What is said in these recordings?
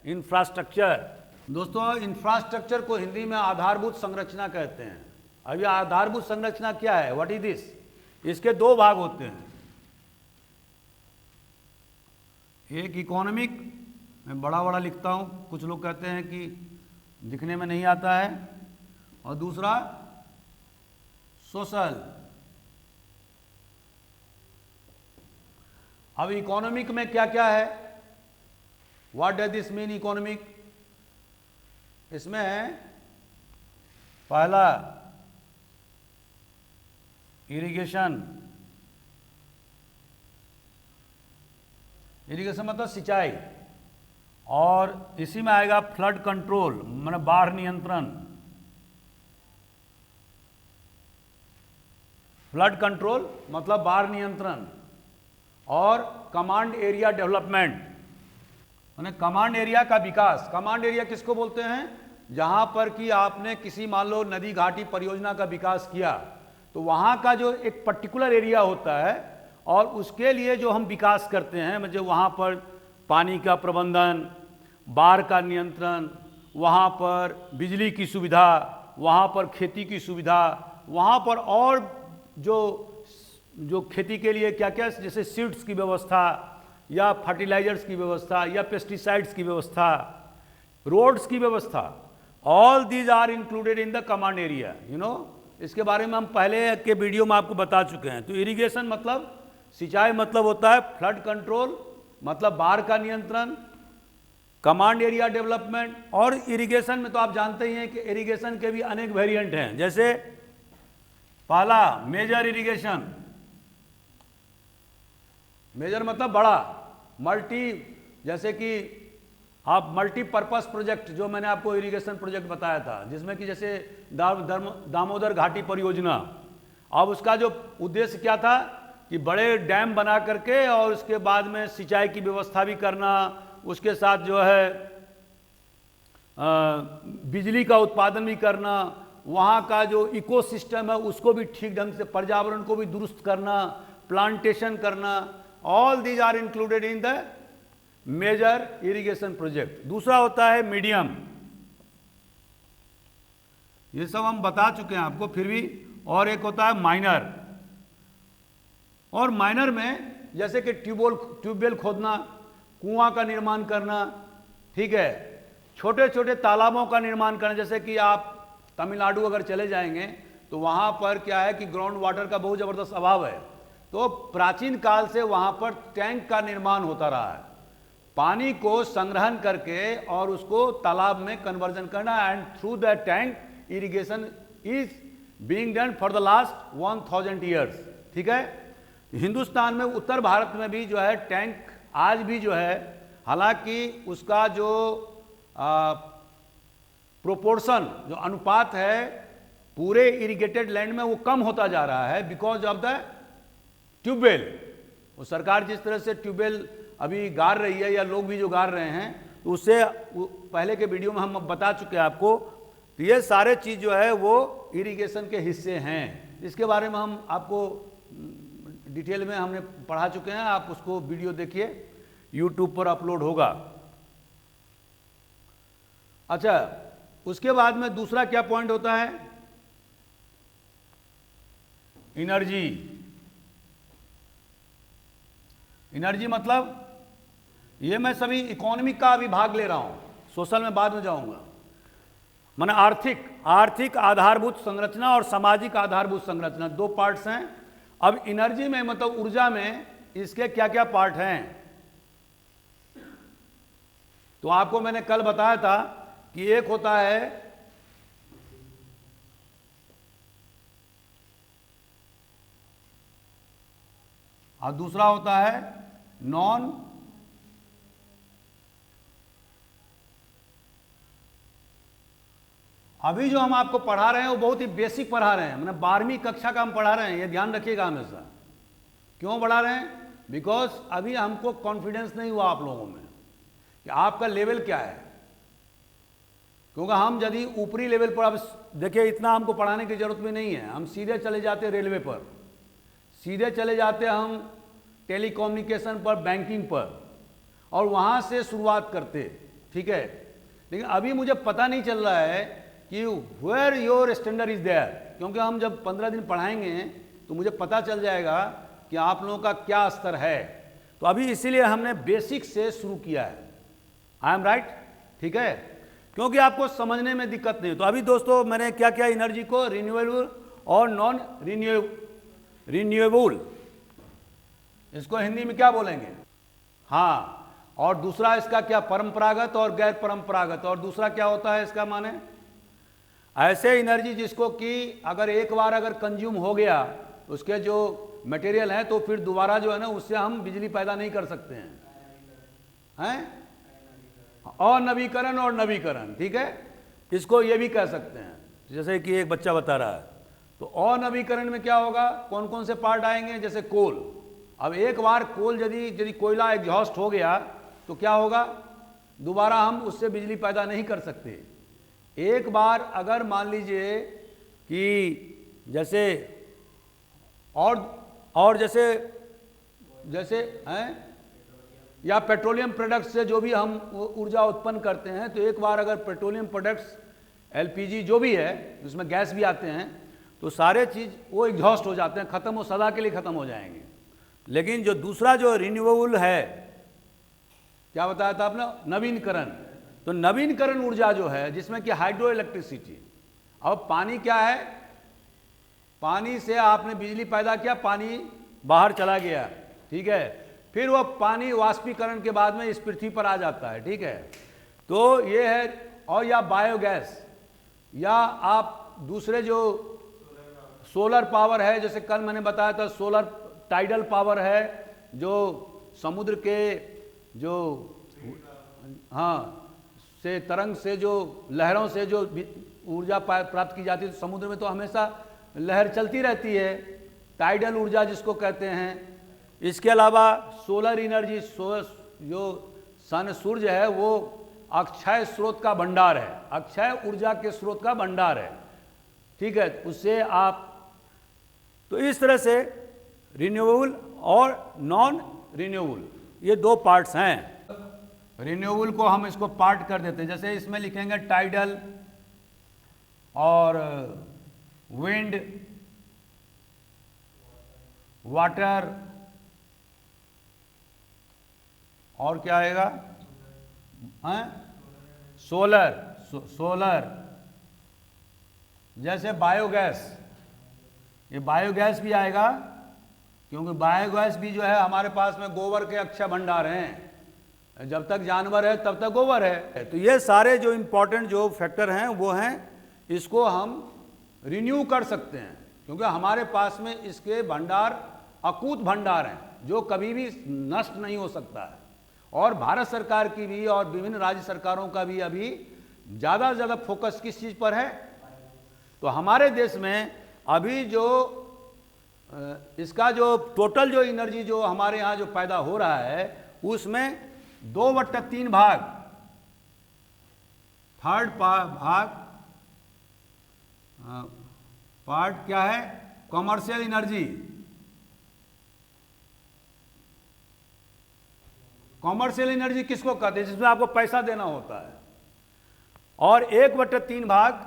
Infrastructure. दोस्तों, infrastructure को हिंदी में आधारभूत संरचना कहते हैं। अब यह आधारभूत संरचना क्या है, व्हाट इज दिस? इसके दो भाग होते हैं, एक इकोनॉमिक, मैं बड़ा बड़ा लिखता हूँ, कुछ लोग कहते हैं कि दिखने में नहीं आता है, और दूसरा सोशल। अब इकोनॉमिक में क्या क्या है, what does this mean economic? इसमें है पहला इरिगेशन। इरिगेशन मतलब सिंचाई, और इसी में आएगा फ्लड कंट्रोल, मतलब बाढ़ नियंत्रण। फ्लड कंट्रोल मतलब बाढ़ नियंत्रण, और कमांड एरिया डेवलपमेंट, माने कमांड एरिया का विकास। कमांड एरिया किसको बोलते हैं? जहां पर कि आपने किसी मान लो नदी घाटी परियोजना का विकास किया, तो वहां का जो एक पर्टिकुलर एरिया होता है, और उसके लिए जो हम विकास करते हैं, मतलब वहां पर पानी का प्रबंधन, बाढ़ का नियंत्रण, वहां पर बिजली की सुविधा, वहां पर खेती की सुविधा, वहां पर और जो खेती के लिए क्या क्या, जैसे सीड्स की व्यवस्था, या फर्टिलाइजर्स की व्यवस्था, या पेस्टिसाइड्स की व्यवस्था, रोड्स की व्यवस्था, all these are included in the command area. You know, इसके बारे में हम पहले के वीडियो में आपको बता चुके हैं। तो इरिगेशन मतलब सिंचाई, मतलब होता है फ्लड कंट्रोल, मतलब बाढ़ का नियंत्रण, कमांड एरिया डेवलपमेंट। और इरिगेशन में तो आप जानते ही हैं कि इरिगेशन के भी अनेक वेरिएंट हैं, जैसे पहला मेजर इरिगेशन। मेजर मतलब बड़ा, मल्टी, जैसे कि आप मल्टीपर्पस प्रोजेक्ट, जो मैंने आपको इरिगेशन प्रोजेक्ट बताया था, जिसमें कि जैसे दामोदर घाटी परियोजना। अब उसका जो उद्देश्य क्या था कि बड़े डैम बना करके और उसके बाद में सिंचाई की व्यवस्था भी करना, उसके साथ जो है बिजली का उत्पादन भी करना, वहाँ का जो इकोसिस्टम है उसको भी ठीक ढंग से, पर्यावरण को भी दुरुस्त करना, प्लांटेशन करना, all these are included in the major irrigation project. दूसरा होता है मीडियम, ये सब हम बता चुके हैं आपको, फिर भी। और एक होता है माइनर, और माइनर में जैसे कि ट्यूबवेल खोदना, कुआं का निर्माण करना, ठीक है, छोटे छोटे तालाबों का निर्माण करना। जैसे कि आप तमिलनाडु अगर चले जाएंगे तो वहां पर क्या है कि ग्राउंड वाटर का बहुत जबरदस्त अभाव है, तो प्राचीन काल से वहां पर टैंक का निर्माण होता रहा है, पानी को संग्रहण करके और उसको तालाब में कन्वर्जन करना, and through the tank irrigation is being done for the last 1000 years. ठीक है, हिंदुस्तान में, उत्तर भारत में भी जो है टैंक आज भी जो है, हालांकि उसका जो प्रोपोर्शन, जो अनुपात है पूरे इरिगेटेड लैंड में, वो कम होता जा रहा है बिकॉज ऑफ द ट्यूबवेल। वो सरकार जिस तरह से ट्यूबवेल अभी गाड़ रही है, या लोग भी जो गाड़ रहे हैं, तो उससे पहले के वीडियो में हम बता चुके हैं आपको। तो ये सारे चीज़ जो है वो इरिगेशन के हिस्से हैं, इसके बारे में हम आपको डिटेल में हमने पढ़ा चुके हैं। आप उसको वीडियो देखिए, यूट्यूब पर अपलोड होगा। अच्छा, उसके बाद में दूसरा क्या पॉइंट होता है? एनर्जी। एनर्जी मतलब ये मैं सभी इकोनॉमिक का अभी भाग ले रहा हूं, सोशल में बाद में जाऊंगा। माने आर्थिक आधारभूत संरचना और सामाजिक आधारभूत संरचना, दो पार्ट्स हैं। अब एनर्जी में मतलब ऊर्जा में इसके क्या क्या पार्ट हैं, तो आपको मैंने कल बताया था कि एक होता है और दूसरा होता है नॉन अभी जो हम आपको पढ़ा रहे हैं वो बहुत ही बेसिक पढ़ा रहे हैं, मतलब 12वीं कक्षा का हम पढ़ा रहे हैं, ये ध्यान रखिएगा हमेशा। क्यों पढ़ा रहे हैं? बिकॉज अभी हमको कॉन्फिडेंस नहीं हुआ आप लोगों में कि आपका लेवल क्या है। क्योंकि हम यदि ऊपरी लेवल पर, अब देखिए इतना हमको पढ़ाने की जरूरत भी नहीं है, हम सीधे चले जाते रेलवे पर, सीधे चले जाते हम टेलीकम्युनिकेशन पर, बैंकिंग पर, और वहाँ से शुरुआत करते। ठीक है। लेकिन अभी मुझे पता नहीं चल रहा है कि where your standard is there, क्योंकि हम जब 15 दिन पढ़ाएंगे तो मुझे पता चल जाएगा कि आप लोगों का क्या स्तर है। तो अभी इसीलिए हमने बेसिक से शुरू किया है। आई एम राइट, ठीक है, क्योंकि आपको समझने में दिक्कत नहीं। तो अभी दोस्तों मैंने क्या क्या एनर्जी को रिन्यूएबल और नॉन रिन्यूएबल, इसको हिंदी में क्या बोलेंगे, हाँ, और दूसरा इसका क्या, परंपरागत और गैर परंपरागत, और दूसरा क्या होता है इसका माने, ऐसे एनर्जी जिसको कि अगर एक बार अगर कंज्यूम हो गया उसके जो मटेरियल है तो फिर दोबारा जो है ना उससे हम बिजली पैदा नहीं कर सकते हैं, और नवीकरण और नवीकरण, ठीक है, इसको ये भी कह सकते हैं। जैसे कि एक बच्चा बता रहा है, तो अनवीकरण में क्या होगा, कौन कौन से पार्ट आएंगे, जैसे कोल। अब एक बार कोल यदि कोयला एग्जॉस्ट हो गया तो क्या होगा, दोबारा हम उससे बिजली पैदा नहीं कर सकते। एक बार अगर मान लीजिए कि जैसे और जैसे हैं या पेट्रोलियम प्रोडक्ट्स से जो भी हम ऊर्जा उत्पन्न करते हैं, तो एक बार अगर पेट्रोलियम प्रोडक्ट्स एलपीजी जो भी है उसमें गैस भी आते हैं तो सारे चीज़ वो एग्जॉस्ट हो जाते हैं, ख़त्म हो, सदा के लिए ख़त्म हो जाएंगे। लेकिन जो दूसरा जो रिन्यूएबल है, क्या बताया था आपने, नवीनकरण, तो नवीनकरण ऊर्जा जो है जिसमें कि हाइड्रो इलेक्ट्रिसिटी, अब पानी क्या है, पानी से आपने बिजली पैदा किया, पानी बाहर चला गया, ठीक है, फिर वो पानी वाष्पीकरण के बाद में इस पृथ्वी पर आ जाता है, ठीक है, तो ये है। और या बायोगैस, या आप दूसरे जो सोलर पावर है, जैसे कल मैंने बताया था सोलर टाइडल पावर है, जो समुद्र के जो हाँ से तरंग से जो लहरों से जो ऊर्जा प्राप्त की जाती है, तो समुद्र में तो हमेशा लहर चलती रहती है, टाइडल ऊर्जा जिसको कहते हैं। इसके अलावा सोलर एनर्जी, जो सन सूर्य है वो अक्षय स्रोत का भंडार है, अक्षय ऊर्जा के स्रोत का भंडार है, ठीक है, उससे आप, तो इस तरह से रिन्यूएबल और नॉन रिन्यूएबल ये दो पार्ट्स हैं। रिन्यूएबल को हम इसको पार्ट कर देते हैं, जैसे इसमें लिखेंगे टाइडल और विंड, वाटर, और क्या आएगा, सोलर, जैसे बायोगैस, ये बायोगैस भी आएगा, क्योंकि बायोगैस भी जो है हमारे पास में गोबर के अक्षय भंडार हैं, जब तक जानवर है तब तक गोबर है। तो ये सारे जो इंपॉर्टेंट जो फैक्टर हैं वो हैं, इसको हम रिन्यू कर सकते हैं, क्योंकि हमारे पास में इसके भंडार अकूत भंडार हैं जो कभी भी नष्ट नहीं हो सकता है। और भारत सरकार की भी और विभिन्न राज्य सरकारों का भी अभी ज़्यादा से ज़्यादा फोकस किस चीज़ पर है, तो हमारे देश में अभी जो इसका जो टोटल जो एनर्जी जो हमारे यहाँ जो पैदा हो रहा है उसमें 2/3 भाग, थर्ड भाग पार्ट क्या है, कॉमर्शियल एनर्जी। कॉमर्शियल एनर्जी किसको कहते हैं, जिसमें आपको पैसा देना होता है, और 1/3 भाग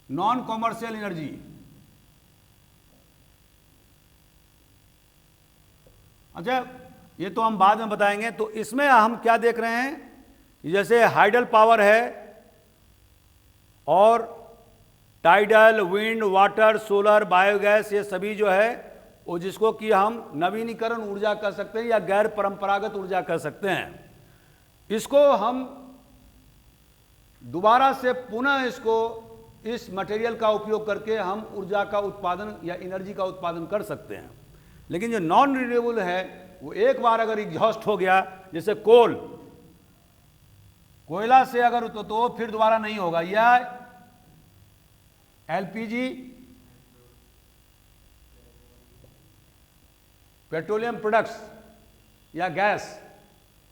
नॉन कॉमर्शियल एनर्जी। अच्छा, ये तो हम बाद में बताएंगे। तो इसमें हम क्या देख रहे हैं, जैसे हाइडल पावर है और tidal, wind, water, solar, biogas, ये सभी जो है वो जिसको कि हम नवीनीकरण ऊर्जा कह सकते हैं या गैर परंपरागत ऊर्जा कह सकते हैं, इसको हम दोबारा से पुनः इसको इस मटेरियल का उपयोग करके हम ऊर्जा का उत्पादन या एनर्जी का उत्पादन कर सकते हैं। लेकिन जो नॉन रिन्यूएबल है वो एक बार अगर एग्जॉस्ट हो गया, जैसे कोयला से अगर तो फिर दोबारा नहीं होगा, या एलपीजी, पेट्रोलियम प्रोडक्ट्स या गैस,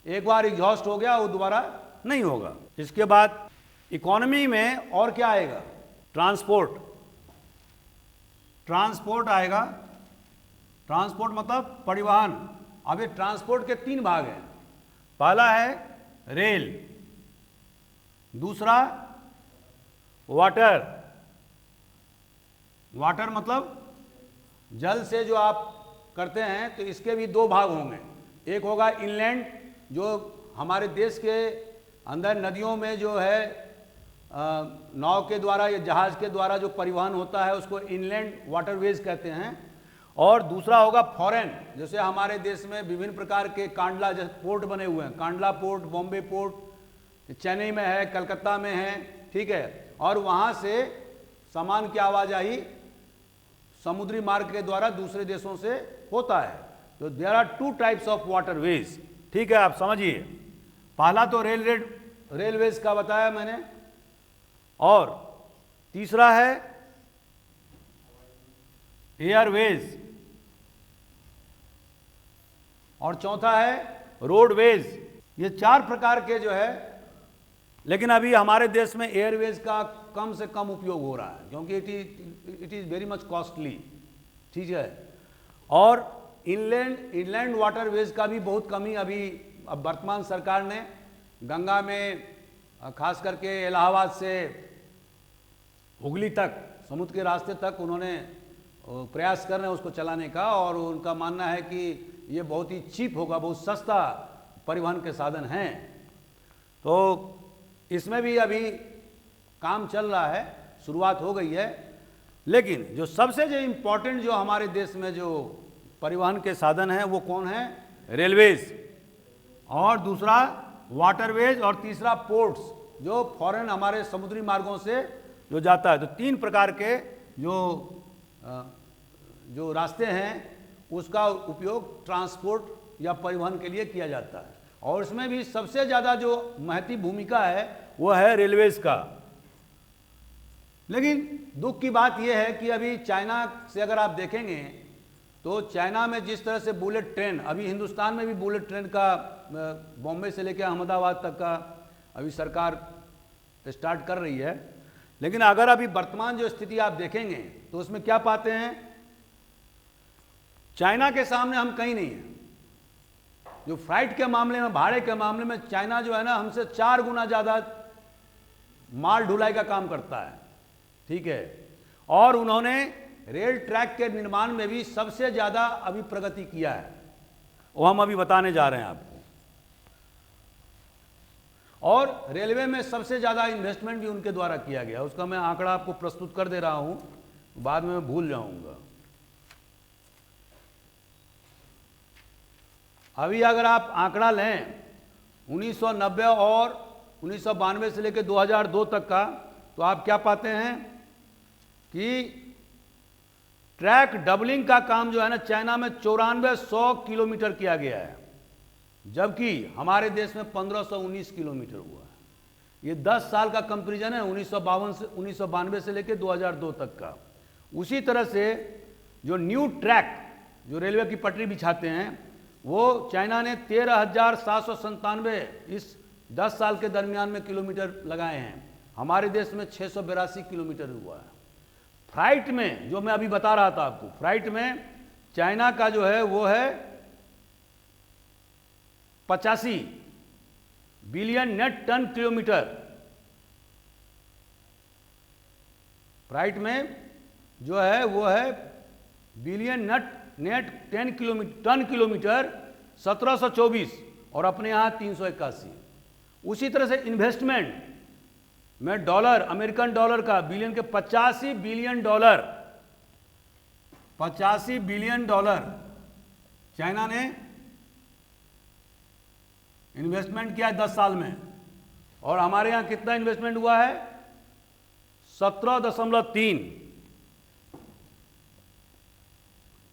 एक बार एग्जॉस्ट हो गया वो दोबारा नहीं होगा। इसके बाद इकोनॉमी में और क्या आएगा, ट्रांसपोर्ट आएगा। ट्रांसपोर्ट मतलब परिवहन। अब ये ट्रांसपोर्ट के 3 भाग हैं। पहला है रेल, दूसरा वाटर, वाटर मतलब जल से जो आप करते हैं, तो इसके भी दो भाग होंगे। एक होगा इनलैंड, जो हमारे देश के अंदर नदियों में जो है नाव के द्वारा या जहाज के द्वारा जो परिवहन होता है उसको इनलैंड वाटरवेज कहते हैं। और दूसरा होगा फॉरेन, जैसे हमारे देश में विभिन्न प्रकार के कांडला जैसे पोर्ट बने हुए हैं, कांडला पोर्ट, बॉम्बे पोर्ट चेन्नई में है, कलकत्ता में है, ठीक है। और वहाँ से सामान की आवाजाही समुद्री मार्ग के द्वारा दूसरे देशों से होता है। तो there are two types of waterways, ठीक है, आप समझिए। पहला तो रेलवेज का बताया मैंने, और तीसरा है एयरवेज, और चौथा है रोडवेज। ये चार प्रकार के जो है, लेकिन अभी हमारे देश में एयरवेज का कम से कम उपयोग हो रहा है, क्योंकि it is very much costly, ठीक है। और इनलैंड वाटरवेज का भी बहुत कमी अभी अब वर्तमान सरकार ने गंगा में, खास करके इलाहाबाद से हुगली तक, समुद्र के रास्ते तक उन्होंने प्रयास कर रहे हैं उसको चलाने का, और उनका मानना है कि ये बहुत ही चीप होगा, बहुत सस्ता परिवहन के साधन हैं। तो इसमें भी अभी काम चल रहा है, शुरुआत हो गई है। लेकिन जो सबसे जो इम्पोर्टेंट जो हमारे देश में जो परिवहन के साधन हैं वो कौन है? रेलवेज, और दूसरा वाटरवेज, और तीसरा पोर्ट्स, जो फॉरेन हमारे समुद्री मार्गों से जो जाता है। तो तीन प्रकार के जो रास्ते हैं उसका उपयोग ट्रांसपोर्ट या परिवहन के लिए किया जाता है, और इसमें भी सबसे ज़्यादा जो महती भूमिका है वो है रेलवेज का। लेकिन दुख की बात यह है कि अभी चाइना से अगर आप देखेंगे तो चाइना में जिस तरह से बुलेट ट्रेन, अभी हिंदुस्तान में भी बुलेट ट्रेन का बॉम्बे से लेकर अहमदाबाद तक का अभी सरकार स्टार्ट कर रही है। लेकिन अगर अभी वर्तमान जो स्थिति आप देखेंगे तो उसमें क्या पाते हैं? चाइना के सामने हम कहीं नहीं हैं। जो फ्लाइट के मामले में, भाड़े के मामले में चाइना जो है ना, हमसे 4 गुना ज़्यादा माल ढुलाई का काम करता है, ठीक है। और उन्होंने रेल ट्रैक के निर्माण में भी सबसे ज़्यादा अभी प्रगति किया है, वो हम अभी बताने जा रहे हैं आपको। और रेलवे में सबसे ज़्यादा इन्वेस्टमेंट भी उनके द्वारा किया गया, उसका मैं आंकड़ा आपको प्रस्तुत कर दे रहा हूं, बाद में मैं भूल जाऊंगा। अभी अगर आप आंकड़ा लें 1990 और 1992 से लेकर 2002 तक का, तो आप क्या पाते हैं कि ट्रैक डबलिंग का काम जो है ना, चाइना में 9400 किलोमीटर किया गया है, जबकि हमारे देश में 1519 किलोमीटर हुआ है। ये 10 साल का कंपैरिजन है, 1992 से लेकर 2002 तक का। उसी तरह से जो न्यू ट्रैक जो रेलवे की पटरी बिछाते हैं, वो चाइना ने 13,797 इस 10 साल के दरमियान में किलोमीटर लगाए हैं। हमारे देश में 682 किलोमीटर हुआ है। फ्लाइट में जो मैं अभी बता रहा था आपको, फ्लाइट में चाइना का जो है वो है 85 billion net tonne kilometre. Flight में जो है वो है बिलियन नेट 10 टन किलोमीटर 1724, और अपने यहाँ 381। उसी तरह से इन्वेस्टमेंट में डॉलर, अमेरिकन डॉलर का बिलियन के 85 billion dollar, 85 billion dollar China ने इन्वेस्टमेंट किया है 10 साल में। और हमारे यहाँ कितना इन्वेस्टमेंट हुआ है? 17.3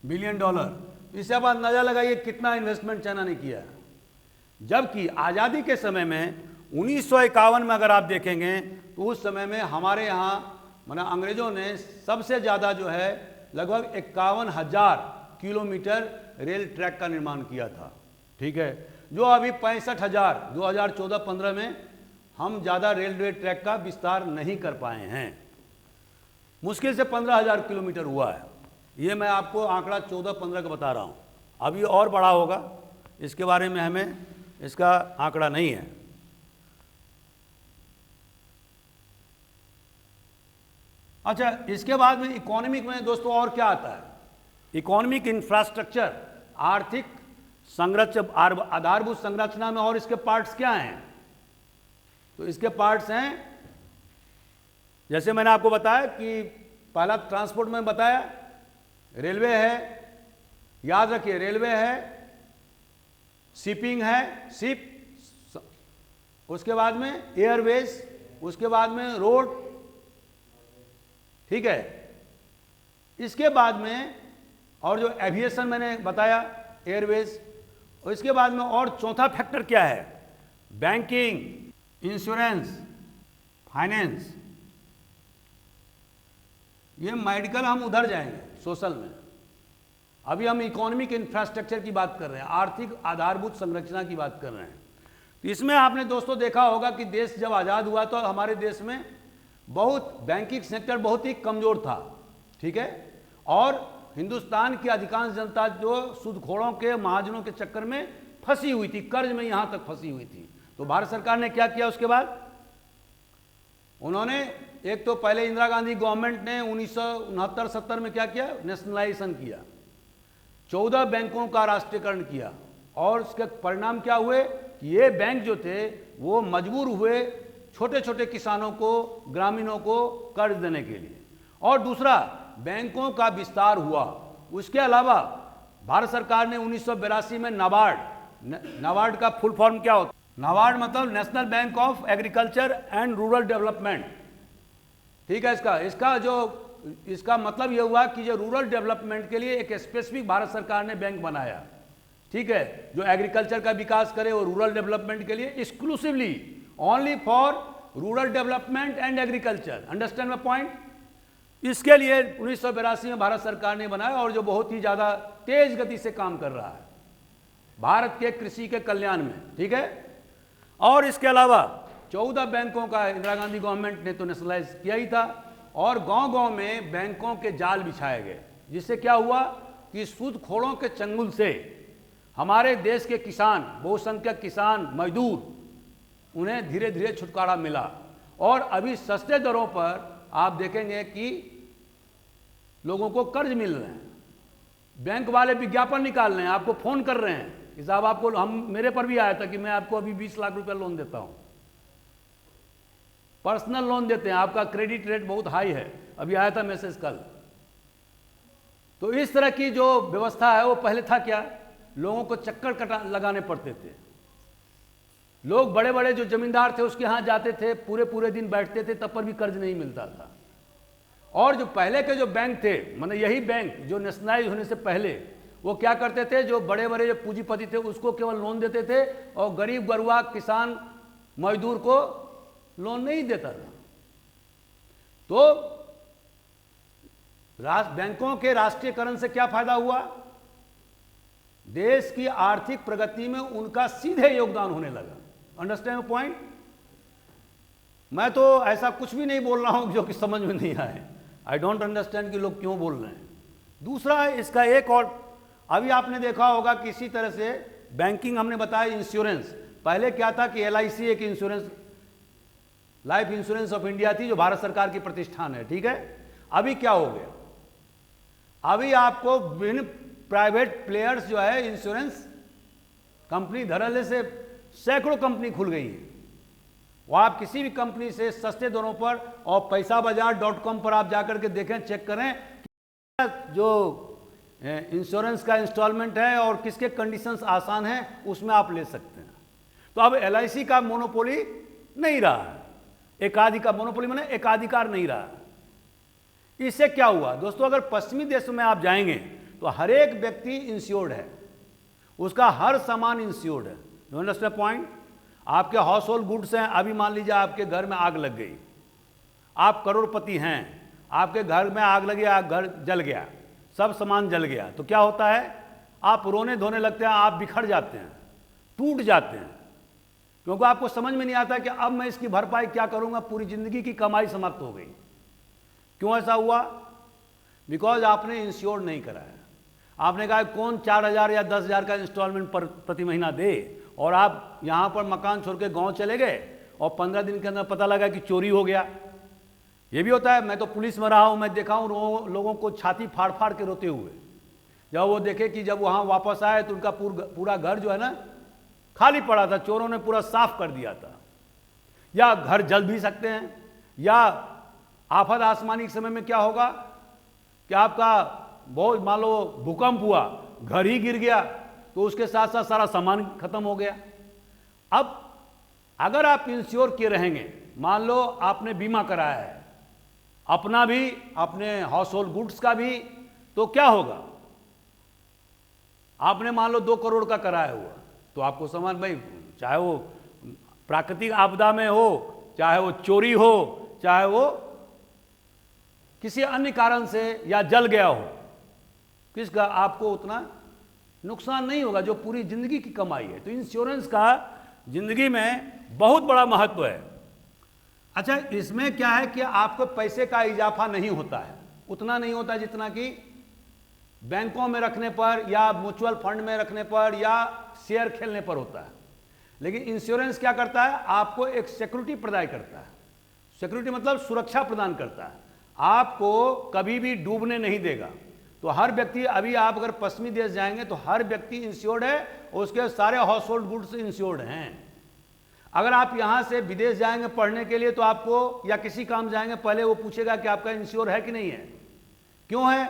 बिलियन डॉलर। इससे आप अंदाजा लगाइए कितना इन्वेस्टमेंट चाइना ने किया है। जबकि आज़ादी के समय में 1951 में अगर आप देखेंगे तो उस समय में हमारे यहाँ माना अंग्रेजों ने सबसे ज़्यादा जो है लगभग 51,000 किलोमीटर रेल ट्रैक का निर्माण किया था, ठीक है। जो अभी 65,000 2014-15 में हम ज़्यादा रेलवे ट्रैक का विस्तार नहीं कर पाए हैं। मुश्किल से 15,000 किलोमीटर हुआ है। ये मैं आपको आंकड़ा 14-15 का बता रहा हूँ, अभी और बड़ा होगा, इसके बारे में हमें इसका आंकड़ा नहीं है। अच्छा, इसके बाद में इकोनॉमिक में दोस्तों और क्या आता है? इकोनॉमिक इंफ्रास्ट्रक्चर, आर्थिक संरचना, आधारभूत संरचना में और इसके पार्ट्स क्या हैं? तो इसके पार्ट्स हैं, जैसे मैंने आपको बताया कि पहला ट्रांसपोर्ट में बताया, रेलवे है, याद रखिए रेलवे है, शिपिंग है, शिप, उसके बाद में एयरवेज, उसके बाद में रोड, ठीक है। इसके बाद में और जो एविएशन मैंने बताया, एयरवेज, और इसके बाद में और चौथा फैक्टर क्या है? Banking, insurance, finance. ये मेडिकल हम उधर जाएंगे, सोशल में। अभी हम इकोनॉमिक इंफ्रास्ट्रक्चर की बात कर रहे हैं, आर्थिक आधारभूत संरचना की बात कर रहे हैं। तो इसमें आपने दोस्तों देखा होगा कि देश जब आज़ाद हुआ तो हमारे देश में बहुत बैंकिंग सेक्टर बहुत ही कमज़ोर था, ठीक है। और हिंदुस्तान की अधिकांश जनता जो सूदखोरों के, महाजनों के चक्कर में फंसी हुई थी, कर्ज में यहाँ तक फंसी हुई थी। तो भारत सरकार ने क्या किया उसके बाद? उन्होंने एक तो पहले इंदिरा गांधी गवर्नमेंट ने 1969-70 में क्या किया? नेशनलाइजेशन किया, 14 बैंकों का राष्ट्रीयकरण किया। और उसके परिणाम क्या हुए कि ये बैंक जो थे वो मजबूर हुए छोटे छोटे किसानों को, ग्रामीणों को कर्ज देने के लिए। और दूसरा, बैंकों का विस्तार हुआ। उसके अलावा भारत सरकार ने 1982 में नाबार्ड का फुल फॉर्म क्या होता है? नाबार्ड मतलब national bank of agriculture and rural development, ठीक है। इसका मतलब यह हुआ कि जो रूरल डेवलपमेंट के लिए एक स्पेसिफिक भारत सरकार ने बैंक बनाया, ठीक है, जो एग्रीकल्चर का विकास करे और रूरल डेवलपमेंट के लिए, exclusively only for rural development and agriculture. Understand my point? इसके लिए 1982 में भारत सरकार ने बनाया, और जो बहुत ही ज़्यादा तेज गति से काम कर रहा है भारत के कृषि के कल्याण में, ठीक है। और इसके अलावा 14 बैंकों का इंदिरा गांधी गवर्नमेंट ने तो नेशनलाइज किया ही था, और गांव-गांव में बैंकों के जाल बिछाए गए, जिससे क्या हुआ कि सूदखोरों के चंगुल से हमारे देश के किसान, बहुसंख्यक किसान, मजदूर, उन्हें धीरे धीरे छुटकारा मिला। और अभी सस्ते दरों पर आप देखेंगे कि लोगों को कर्ज मिल रहे हैं, बैंक वाले विज्ञापन निकाल रहे हैं, आपको फोन कर रहे हैं कि साहब आपको, मेरे पर भी आया था कि मैं आपको अभी 20 लाख रुपए लोन देता हूं, पर्सनल लोन देते हैं, आपका क्रेडिट रेट बहुत हाई है, अभी आया था मैसेज कल। तो इस तरह की जो व्यवस्था है वो पहले था क्या? लोगों को चक्कर लगाने पड़ते थे। लोग बड़े बड़े जो जमींदार थे उसके यहाँ जाते थे, पूरे पूरे दिन बैठते थे, तब पर भी कर्ज नहीं मिलता था। और जो पहले के जो बैंक थे, मतलब यही बैंक जो नेशनलाइज होने से पहले, वो क्या करते थे, जो बड़े बड़े जो पूंजीपति थे उसको केवल लोन देते थे, और गरीब गरुआ किसान मजदूर को लोन नहीं देता था। तो बैंकों के राष्ट्रीयकरण से क्या फायदा हुआ? देश की आर्थिक प्रगति में उनका सीधे योगदान होने लगा। Understand point? मैं तो ऐसा कुछ भी नहीं बोल रहा हूं जो कि समझ में नहीं आए। आई डोंट अंडरस्टैंड कि लोग क्यों बोल रहे हैं। दूसरा, इसका एक और, अभी आपने देखा होगा कि इसी तरह से बैंकिंग हमने बताया, इंश्योरेंस। पहले क्या था कि LIC एक insurance, life insurance of India थी, जो भारत सरकार की प्रतिष्ठान है, ठीक है। अभी क्या हो गया? अभी आपको विभिन्न प्राइवेट प्लेयर्स जो है, इंश्योरेंस कंपनी धड़ल्ले से सैकड़ों कंपनी खुल गई है। वो आप किसी भी कंपनी से सस्ते दरों पर, और पैसाबाजार.com पर आप जाकर के देखें, चेक करें कि जो इंश्योरेंस का इंस्टॉलमेंट है और किसके कंडीशंस आसान हैं, उसमें आप ले सकते हैं। तो अब LIC का मोनोपोली नहीं रहा है, एकाधिकार, मोनोपोली माने एकाधिकार नहीं रहा। इससे क्या हुआ दोस्तों? अगर पश्चिमी देशों में आप जाएंगे तो हर एक व्यक्ति इंश्योर्ड है, उसका हर सामान इंश्योर्ड है। You understand point? आपके हाउस होल्ड गुड्स हैं, अभी मान लीजिए आपके घर में आग लग गई, आप करोड़पति हैं, आपके घर में आग लगी, घर जल गया, सब सामान जल गया, तो क्या होता है? आप रोने धोने लगते हैं, आप बिखर जाते हैं, टूट जाते हैं, क्योंकि आपको समझ में नहीं आता कि अब मैं इसकी भरपाई क्या करूंगा, पूरी जिंदगी की कमाई समाप्त हो गई। क्यों ऐसा हुआ? बिकॉज आपने इंश्योर नहीं कराया। आपने कहा कौन 4,000 या 10,000 का इंस्टॉलमेंट पर प्रति महीना दे, और आप यहाँ पर मकान छोड़ के गाँव चले गए और 15 दिन के अंदर पता लगा कि चोरी हो गया, ये भी होता है, मैं तो पुलिस में रहा हूँ, मैं देखा हूँ लोगों को छाती फाड़ फाड़ के रोते हुए, जब वो देखे कि जब वहाँ वापस आए तो उनका पूरा घर जो है ना खाली पड़ा था, चोरों ने पूरा साफ कर दिया था। या घर जल भी सकते हैं, या आफत आसमानी के समय में क्या होगा कि आपका बहुत मान लो भूकंप हुआ, घर ही गिर गया, तो उसके साथ साथ सारा सामान खत्म हो गया। अब अगर आप इंश्योर किए रहेंगे, मान लो आपने बीमा कराया है अपना भी, अपने हाउस होल्ड गुड्स का भी, तो क्या होगा, आपने मान लो 2 करोड़ का कराया हुआ, तो आपको सामान भाई, चाहे वो प्राकृतिक आपदा में हो, चाहे वो चोरी हो, चाहे वो किसी अन्य कारण से या जल गया हो, किसका आपको उतना नुकसान नहीं होगा जो पूरी जिंदगी की कमाई है। तो इंश्योरेंस का जिंदगी में बहुत बड़ा महत्व है। अच्छा, इसमें क्या है कि आपको पैसे का इजाफा नहीं होता है, उतना नहीं होता जितना कि बैंकों में रखने पर या म्यूचुअल फंड में रखने पर या शेयर खेलने पर होता है। लेकिन इंश्योरेंस क्या करता है, आपको एक सिक्योरिटी प्रदान करता है। सिक्योरिटी मतलब सुरक्षा प्रदान करता है, आपको कभी भी डूबने नहीं देगा। तो हर व्यक्ति, अभी आप अगर पश्चिमी देश जाएंगे तो हर व्यक्ति इंश्योर्ड है, उसके सारे हाउस होल्ड गुड्स इंश्योर्ड हैं। अगर आप यहां से विदेश जाएंगे पढ़ने के लिए तो आपको, या किसी काम जाएंगे, पहले वो पूछेगा कि आपका इंश्योर है कि नहीं है। क्यों है,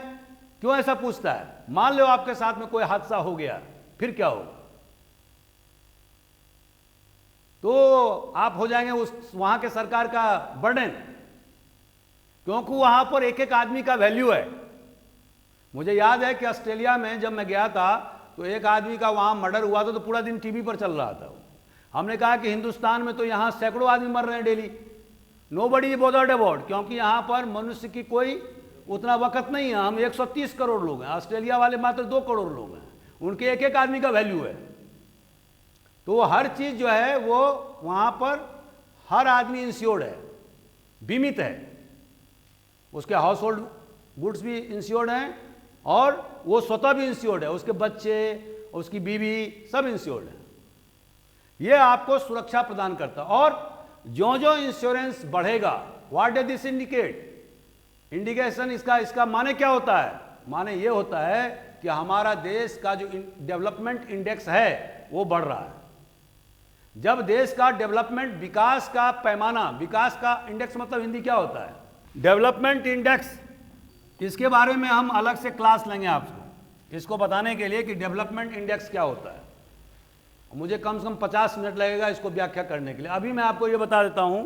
क्यों ऐसा पूछता है? मान लो आपके साथ में कोई हादसा हो गया, फिर क्या होगा? तो आप हो जाएंगे उस वहां के सरकार का बर्डन, क्योंकि वहां पर एक एक आदमी का वैल्यू है। मुझे याद है कि ऑस्ट्रेलिया में जब मैं गया था तो एक आदमी का वहां मर्डर हुआ था, तो पूरा दिन टीवी पर चल रहा था। हमने कहा कि हिंदुस्तान में तो यहां सैकड़ों आदमी मर रहे हैं डेली, नोबडी बॉदर्ड अबाउट, क्योंकि यहां पर मनुष्य की कोई उतना वक्त नहीं है। हम 130 करोड़ लोग हैं, ऑस्ट्रेलिया वाले मात्र 2 करोड़ लोग हैं, उनके एक एक आदमी का वैल्यू है। तो हर चीज जो है वो वहां पर हर आदमी इंश्योर्ड है, बीमित है, उसके हाउस होल्ड गुड्स भी इंश्योर्ड हैं और वो स्वतः भी इंश्योर्ड है, उसके बच्चे, उसकी बीवी सब इंश्योर्ड है। ये आपको सुरक्षा प्रदान करता है। और जो जो इंश्योरेंस बढ़ेगा, what does this indicate? Indication इसका माने क्या होता है? माने ये होता है कि हमारा देश का जो डेवलपमेंट इंडेक्स है वो बढ़ रहा है। जब देश का डेवलपमेंट, विकास का पैमाना, विकास का इंडेक्स मतलब हिंदी क्या होता है? Development index. इसके बारे में हम अलग से क्लास लेंगे आपको, इसको बताने के लिए कि डेवलपमेंट इंडेक्स क्या होता है। मुझे कम से कम 50 मिनट लगेगा इसको व्याख्या करने के लिए। अभी मैं आपको ये बता देता हूं,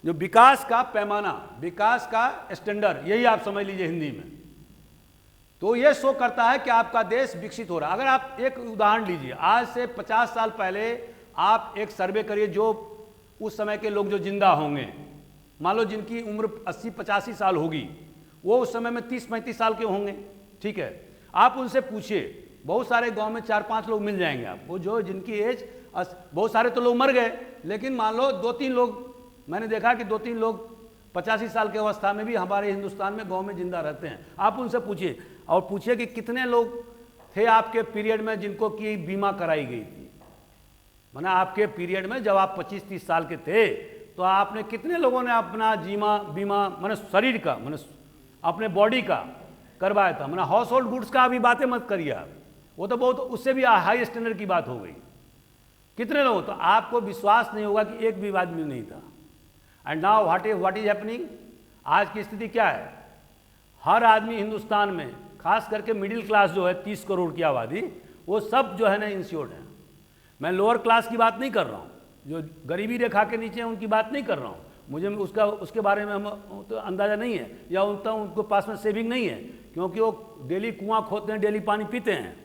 जो विकास का पैमाना, विकास का स्टैंडर्ड, यही आप समझ लीजिए हिंदी में। तो ये शो करता है कि आपका देश विकसित हो रहा है। अगर आप एक उदाहरण लीजिए, आज से 50 साल पहले आप एक सर्वे करिए, जो उस समय के लोग जो जिंदा होंगे, मान लो जिनकी उम्र 80-85 साल होगी, वो उस समय में 30-35 साल के होंगे, ठीक है। आप उनसे पूछिए, बहुत सारे गांव में 4-5 लोग मिल जाएंगे आपको जो जिनकी एज, बहुत सारे तो लोग मर गए, लेकिन मान लो 2-3 लोग, मैंने देखा कि 2-3 लोग 85 साल की अवस्था में भी हमारे हिंदुस्तान में गांव में जिंदा रहते हैं। आप उनसे पूछिए, और पूछिए कि कितने लोग थे आपके पीरियड में जिनको की बीमा कराई गई थी। माना आपके पीरियड में जब आप 25-30 साल के थे तो आपने कितने लोगों ने अपना बीमा माने शरीर का, माने अपने बॉडी का करवाया था। माना हाउस होल्ड गुड्स का अभी बातें मत करिए आप, वो तो बहुत, उससे भी हाई स्टैंडर्ड की बात हो गई। कितने लोग, तो आपको विश्वास नहीं होगा कि एक भी आदमी नहीं था। And now what is happening? आज की स्थिति क्या है? हर आदमी हिंदुस्तान में, खास करके मिडिल क्लास जो है 30 करोड़ की आबादी, वो सब जो है ना इंश्योर्ड है। मैं लोअर क्लास की बात नहीं कर रहा हूँ, जो गरीबी रेखा के नीचे हैं उनकी बात नहीं कर रहा हूँ। मुझे उसके बारे में हम तो अंदाज़ा नहीं है, या उनके पास में सेविंग नहीं है, क्योंकि वो डेली कुआं खोदते हैं, डेली पानी पीते हैं,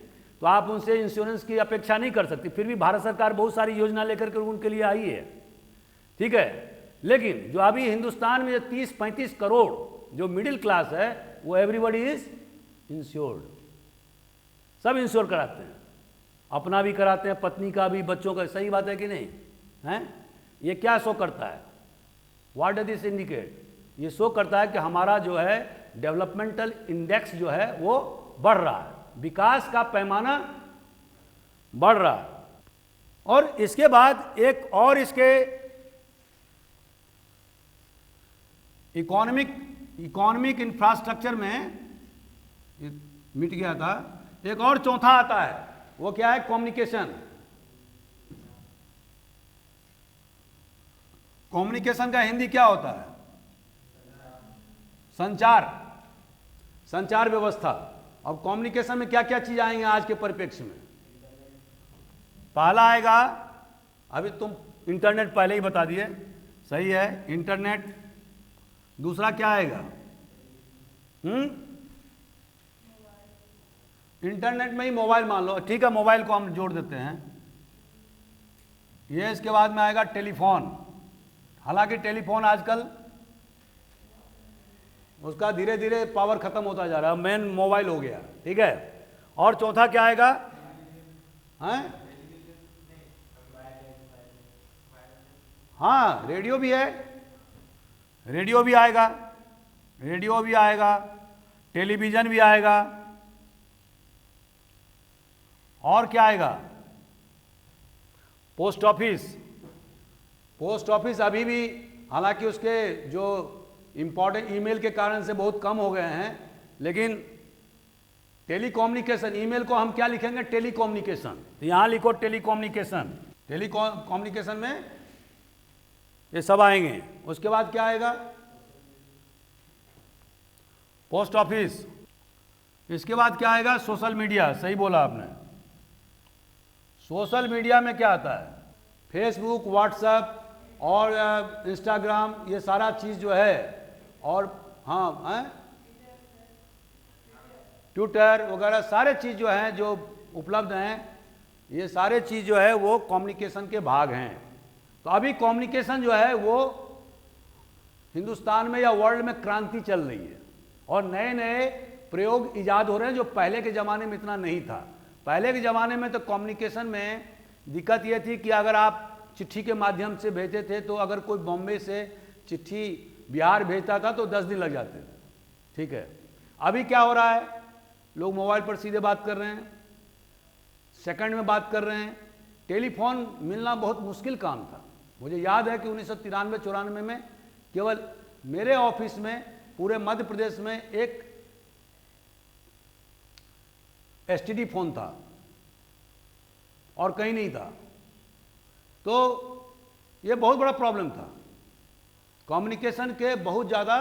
तो आप उनसे इंश्योरेंस की अपेक्षा नहीं कर सकते। फिर भी भारत सरकार बहुत सारी योजना लेकर के उनके लिए आई है, ठीक है। लेकिन जो अभी हिंदुस्तान में 30-35 करोड़ जो मिडिल क्लास है, वो एवरीबॉडी इज इंश्योर्ड, सब इंश्योर कराते हैं, अपना भी कराते हैं, पत्नी का भी, बच्चों का। सही बात है कि नहीं है? ये क्या शो करता है? What does this indicate? ये शो करता है कि हमारा जो है डेवलपमेंटल इंडेक्स जो है वो बढ़ रहा है, विकास का पैमाना बढ़ रहा है। और इसके बाद एक और इसके इकोनॉमिक इंफ्रास्ट्रक्चर में ये मिट गया था। एक और चौथा आता है, वो क्या है? कम्युनिकेशन। कम्युनिकेशन का हिंदी क्या होता है? संचार व्यवस्था। अब कम्युनिकेशन में क्या क्या चीज आएंगे आज के परिप्रेक्ष्य में? पहला आएगा, अभी तुम इंटरनेट पहले ही बता दिए, सही है, इंटरनेट। दूसरा क्या आएगा? इंटरनेट में ही मोबाइल मान लो, ठीक है, मोबाइल को हम जोड़ देते हैं। ये इसके बाद में आएगा टेलीफोन। हालांकि टेलीफोन आजकल उसका धीरे धीरे पावर खत्म होता जा रहा है, मेन मोबाइल हो गया, ठीक है। और चौथा क्या आएगा? हैं? हाँ, रेडियो भी है, रेडियो भी आएगा, रेडियो भी आएगा, टेलीविजन भी आएगा। और क्या आएगा? Post office. पोस्ट ऑफिस अभी भी, हालांकि उसके जो इंपॉर्टेंट ईमेल के कारण से बहुत कम हो गए हैं, लेकिन टेलीकम्युनिकेशन, ईमेल को हम क्या लिखेंगे? टेलीकम्युनिकेशन। तो यहां लिखो टेलीकम्युनिकेशन। टेलीकम्युनिकेशन में ये सब आएंगे। उसके बाद क्या आएगा? Post office. इसके बाद क्या आएगा? Social media. सही बोला आपने। सोशल मीडिया में क्या आता है? फेसबुक, व्हाट्सएप और इंस्टाग्राम, ये सारा चीज जो है, और हाँ, ट्विटर वगैरह सारे चीज जो हैं, जो उपलब्ध हैं, ये सारे चीज जो है वो कम्युनिकेशन के भाग हैं। तो अभी कम्युनिकेशन जो है वो हिंदुस्तान में या वर्ल्ड में क्रांति चल रही है, और नए नए प्रयोग इजाद हो रहे हैं, जो पहले के ज़माने में इतना नहीं था। पहले के ज़माने में तो कम्युनिकेशन में दिक्कत ये थी कि अगर आप चिट्ठी के माध्यम से भेजते थे, तो अगर कोई बॉम्बे से चिट्ठी बिहार भेजता था तो 10 दिन लग जाते थे, ठीक है। अभी क्या हो रहा है? लोग मोबाइल पर सीधे बात कर रहे हैं, सेकंड में बात कर रहे हैं। टेलीफोन मिलना बहुत मुश्किल काम था। मुझे याद है कि 1993-94 में केवल मेरे ऑफिस में पूरे मध्य प्रदेश में एक एसटीडी फोन था और कहीं नहीं था। तो ये बहुत बड़ा प्रॉब्लम था, कम्युनिकेशन के बहुत ज़्यादा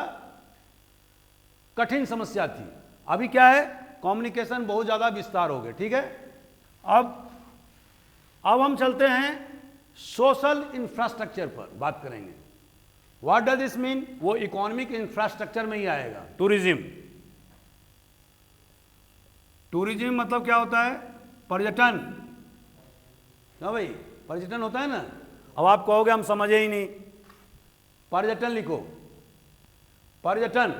कठिन समस्या थी। अभी क्या है? कम्युनिकेशन बहुत ज़्यादा विस्तार हो गए, ठीक है। अब हम चलते हैं सोशल इंफ्रास्ट्रक्चर पर बात करेंगे। What does this mean? वो इकोनॉमिक इंफ्रास्ट्रक्चर में ही आएगा। टूरिज्म। टूरिज्म मतलब क्या होता है? पर्यटन। ना भाई, पर्यटन होता है ना। अब आप कहोगे हम समझे ही नहीं, पर्यटन लिखो, पर्यटन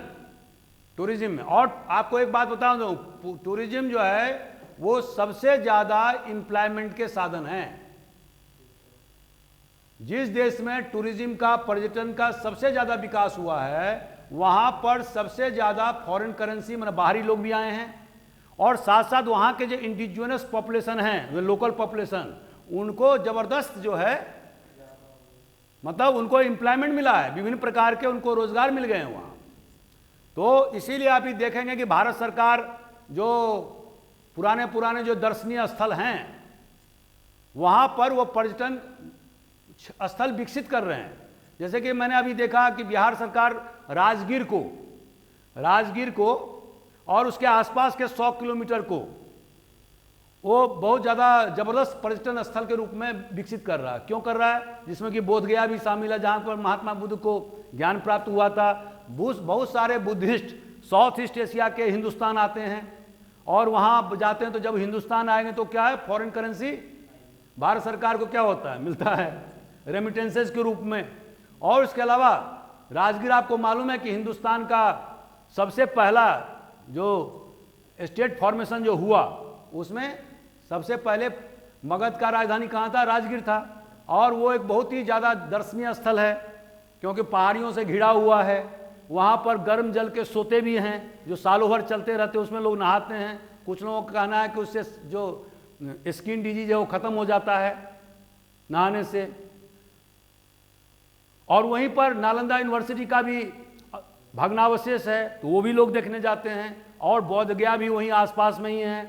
टूरिज्म में। और आपको एक बात बता दूं, टूरिज्म जो है वो सबसे ज्यादा एम्प्लॉयमेंट के साधन है। जिस देश में टूरिज्म का, पर्यटन का सबसे ज्यादा विकास हुआ है, वहां पर सबसे ज्यादा फॉरेन करेंसी, मतलब बाहरी लोग भी आए हैं, और साथ साथ वहां के जो इंडिजिनियस पॉपुलेशन है, लोकल पॉपुलेशन, उनको जबरदस्त जो है, मतलब उनको एम्प्लॉयमेंट मिला है, विभिन्न प्रकार के उनको रोजगार मिल गए हैं वहां। तो इसीलिए आप ये देखेंगे कि भारत सरकार जो पुराने जो दर्शनीय स्थल हैं, वहां पर वो पर्यटन स्थल विकसित कर रहे हैं। जैसे कि मैंने अभी देखा कि बिहार सरकार राजगीर को और उसके आसपास के 100 किलोमीटर को वो बहुत ज़्यादा जबरदस्त पर्यटन स्थल के रूप में विकसित कर रहा है। क्यों कर रहा है? जिसमें कि बोधगया भी शामिल है, जहाँ पर महात्मा बुद्ध को ज्ञान प्राप्त हुआ था। बहुत सारे बुद्धिस्ट साउथ ईस्ट एशिया के हिंदुस्तान आते हैं, और वहाँ जाते हैं। तो जब हिंदुस्तान आएंगे तो क्या है? फॉरेन करेंसी भारत सरकार को क्या होता है? मिलता है रेमिटेंसेस के रूप में। और इसके अलावा राजगीर, आपको मालूम है कि हिंदुस्तान का सबसे पहला जो स्टेट फॉर्मेशन जो हुआ, उसमें सबसे पहले मगध का राजधानी कहाँ था? राजगीर था। और वो एक बहुत ही ज़्यादा दर्शनीय स्थल है, क्योंकि पहाड़ियों से घिरा हुआ है। वहाँ पर गर्म जल के सोते भी हैं जो सालों भर चलते रहते हैं, उसमें लोग नहाते हैं। कुछ लोगों का कहना है कि उससे जो स्किन डिजीज है वो ख़त्म हो जाता है नहाने से। और वहीं पर नालंदा यूनिवर्सिटी का भी भग्नावशेष है तो वो भी लोग देखने जाते हैं, और बोध गया भी वहीं आसपास में ही है,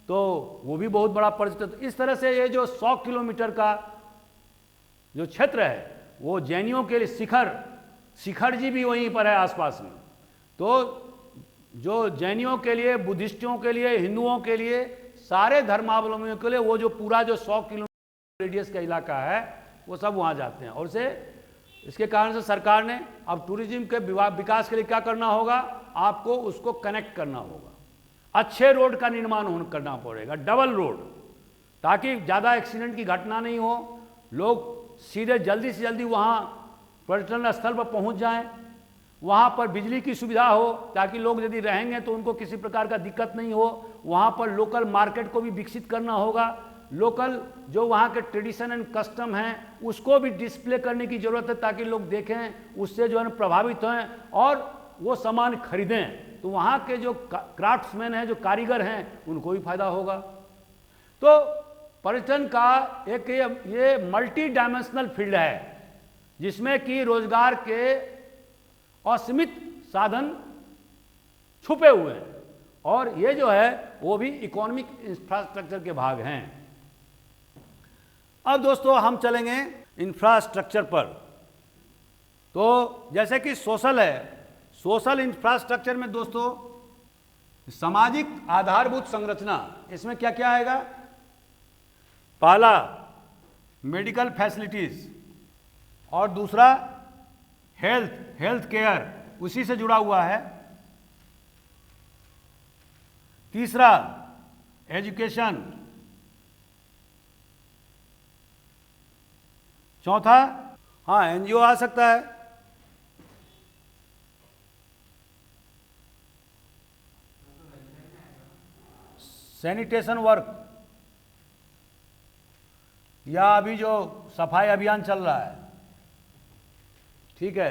तो वो भी बहुत बड़ा पर्यटन। तो इस तरह से ये जो 100 किलोमीटर का जो क्षेत्र है वो जैनियों के लिए शिखर जी भी वहीं पर है आसपास में। तो जो जैनियों के लिए, बुद्धिस्टों के लिए, हिंदुओं के लिए, सारे धर्मावलंबियों के लिए वो जो पूरा जो 100 किलोमीटर रेडियस का इलाका है वो सब वहाँ जाते हैं। और इसके कारण से सरकार ने अब टूरिज्म के विकास के लिए क्या करना होगा, आपको उसको कनेक्ट करना होगा, अच्छे रोड का निर्माण करना पड़ेगा, डबल रोड, ताकि ज़्यादा एक्सीडेंट की घटना नहीं हो, लोग सीधे जल्दी से जल्दी वहाँ पर्यटन स्थल पर पहुँच जाएं, वहाँ पर बिजली की सुविधा हो ताकि लोग यदि रहेंगे तो उनको किसी प्रकार का दिक्कत नहीं हो, वहाँ पर लोकल मार्केट को भी विकसित करना होगा, लोकल जो वहाँ के ट्रेडिशन एंड कस्टम हैं उसको भी डिस्प्ले करने की ज़रूरत है ताकि लोग देखें, उससे जो है प्रभावित हों और वो सामान खरीदें। तो वहाँ के जो क्राफ्ट्समैन हैं, जो कारीगर हैं, उनको भी फायदा होगा। तो पर्यटन का एक ये मल्टी डायमेंशनल फील्ड है जिसमें कि रोजगार के असीमित साधन छुपे हुए हैं, और ये जो है वो भी इकोनॉमिक इंफ्रास्ट्रक्चर के भाग हैं। अब दोस्तों हम चलेंगे इंफ्रास्ट्रक्चर पर। तो जैसे कि सोशल है, सोशल इंफ्रास्ट्रक्चर में दोस्तों सामाजिक आधारभूत संरचना, इसमें क्या क्या आएगा, पहला मेडिकल फैसिलिटीज, और दूसरा हेल्थ केयर उसी से जुड़ा हुआ है, तीसरा एजुकेशन, चौथा हाँ एनजीओ आ सकता है, सैनिटेशन वर्क, या अभी जो सफाई अभियान चल रहा है, ठीक है,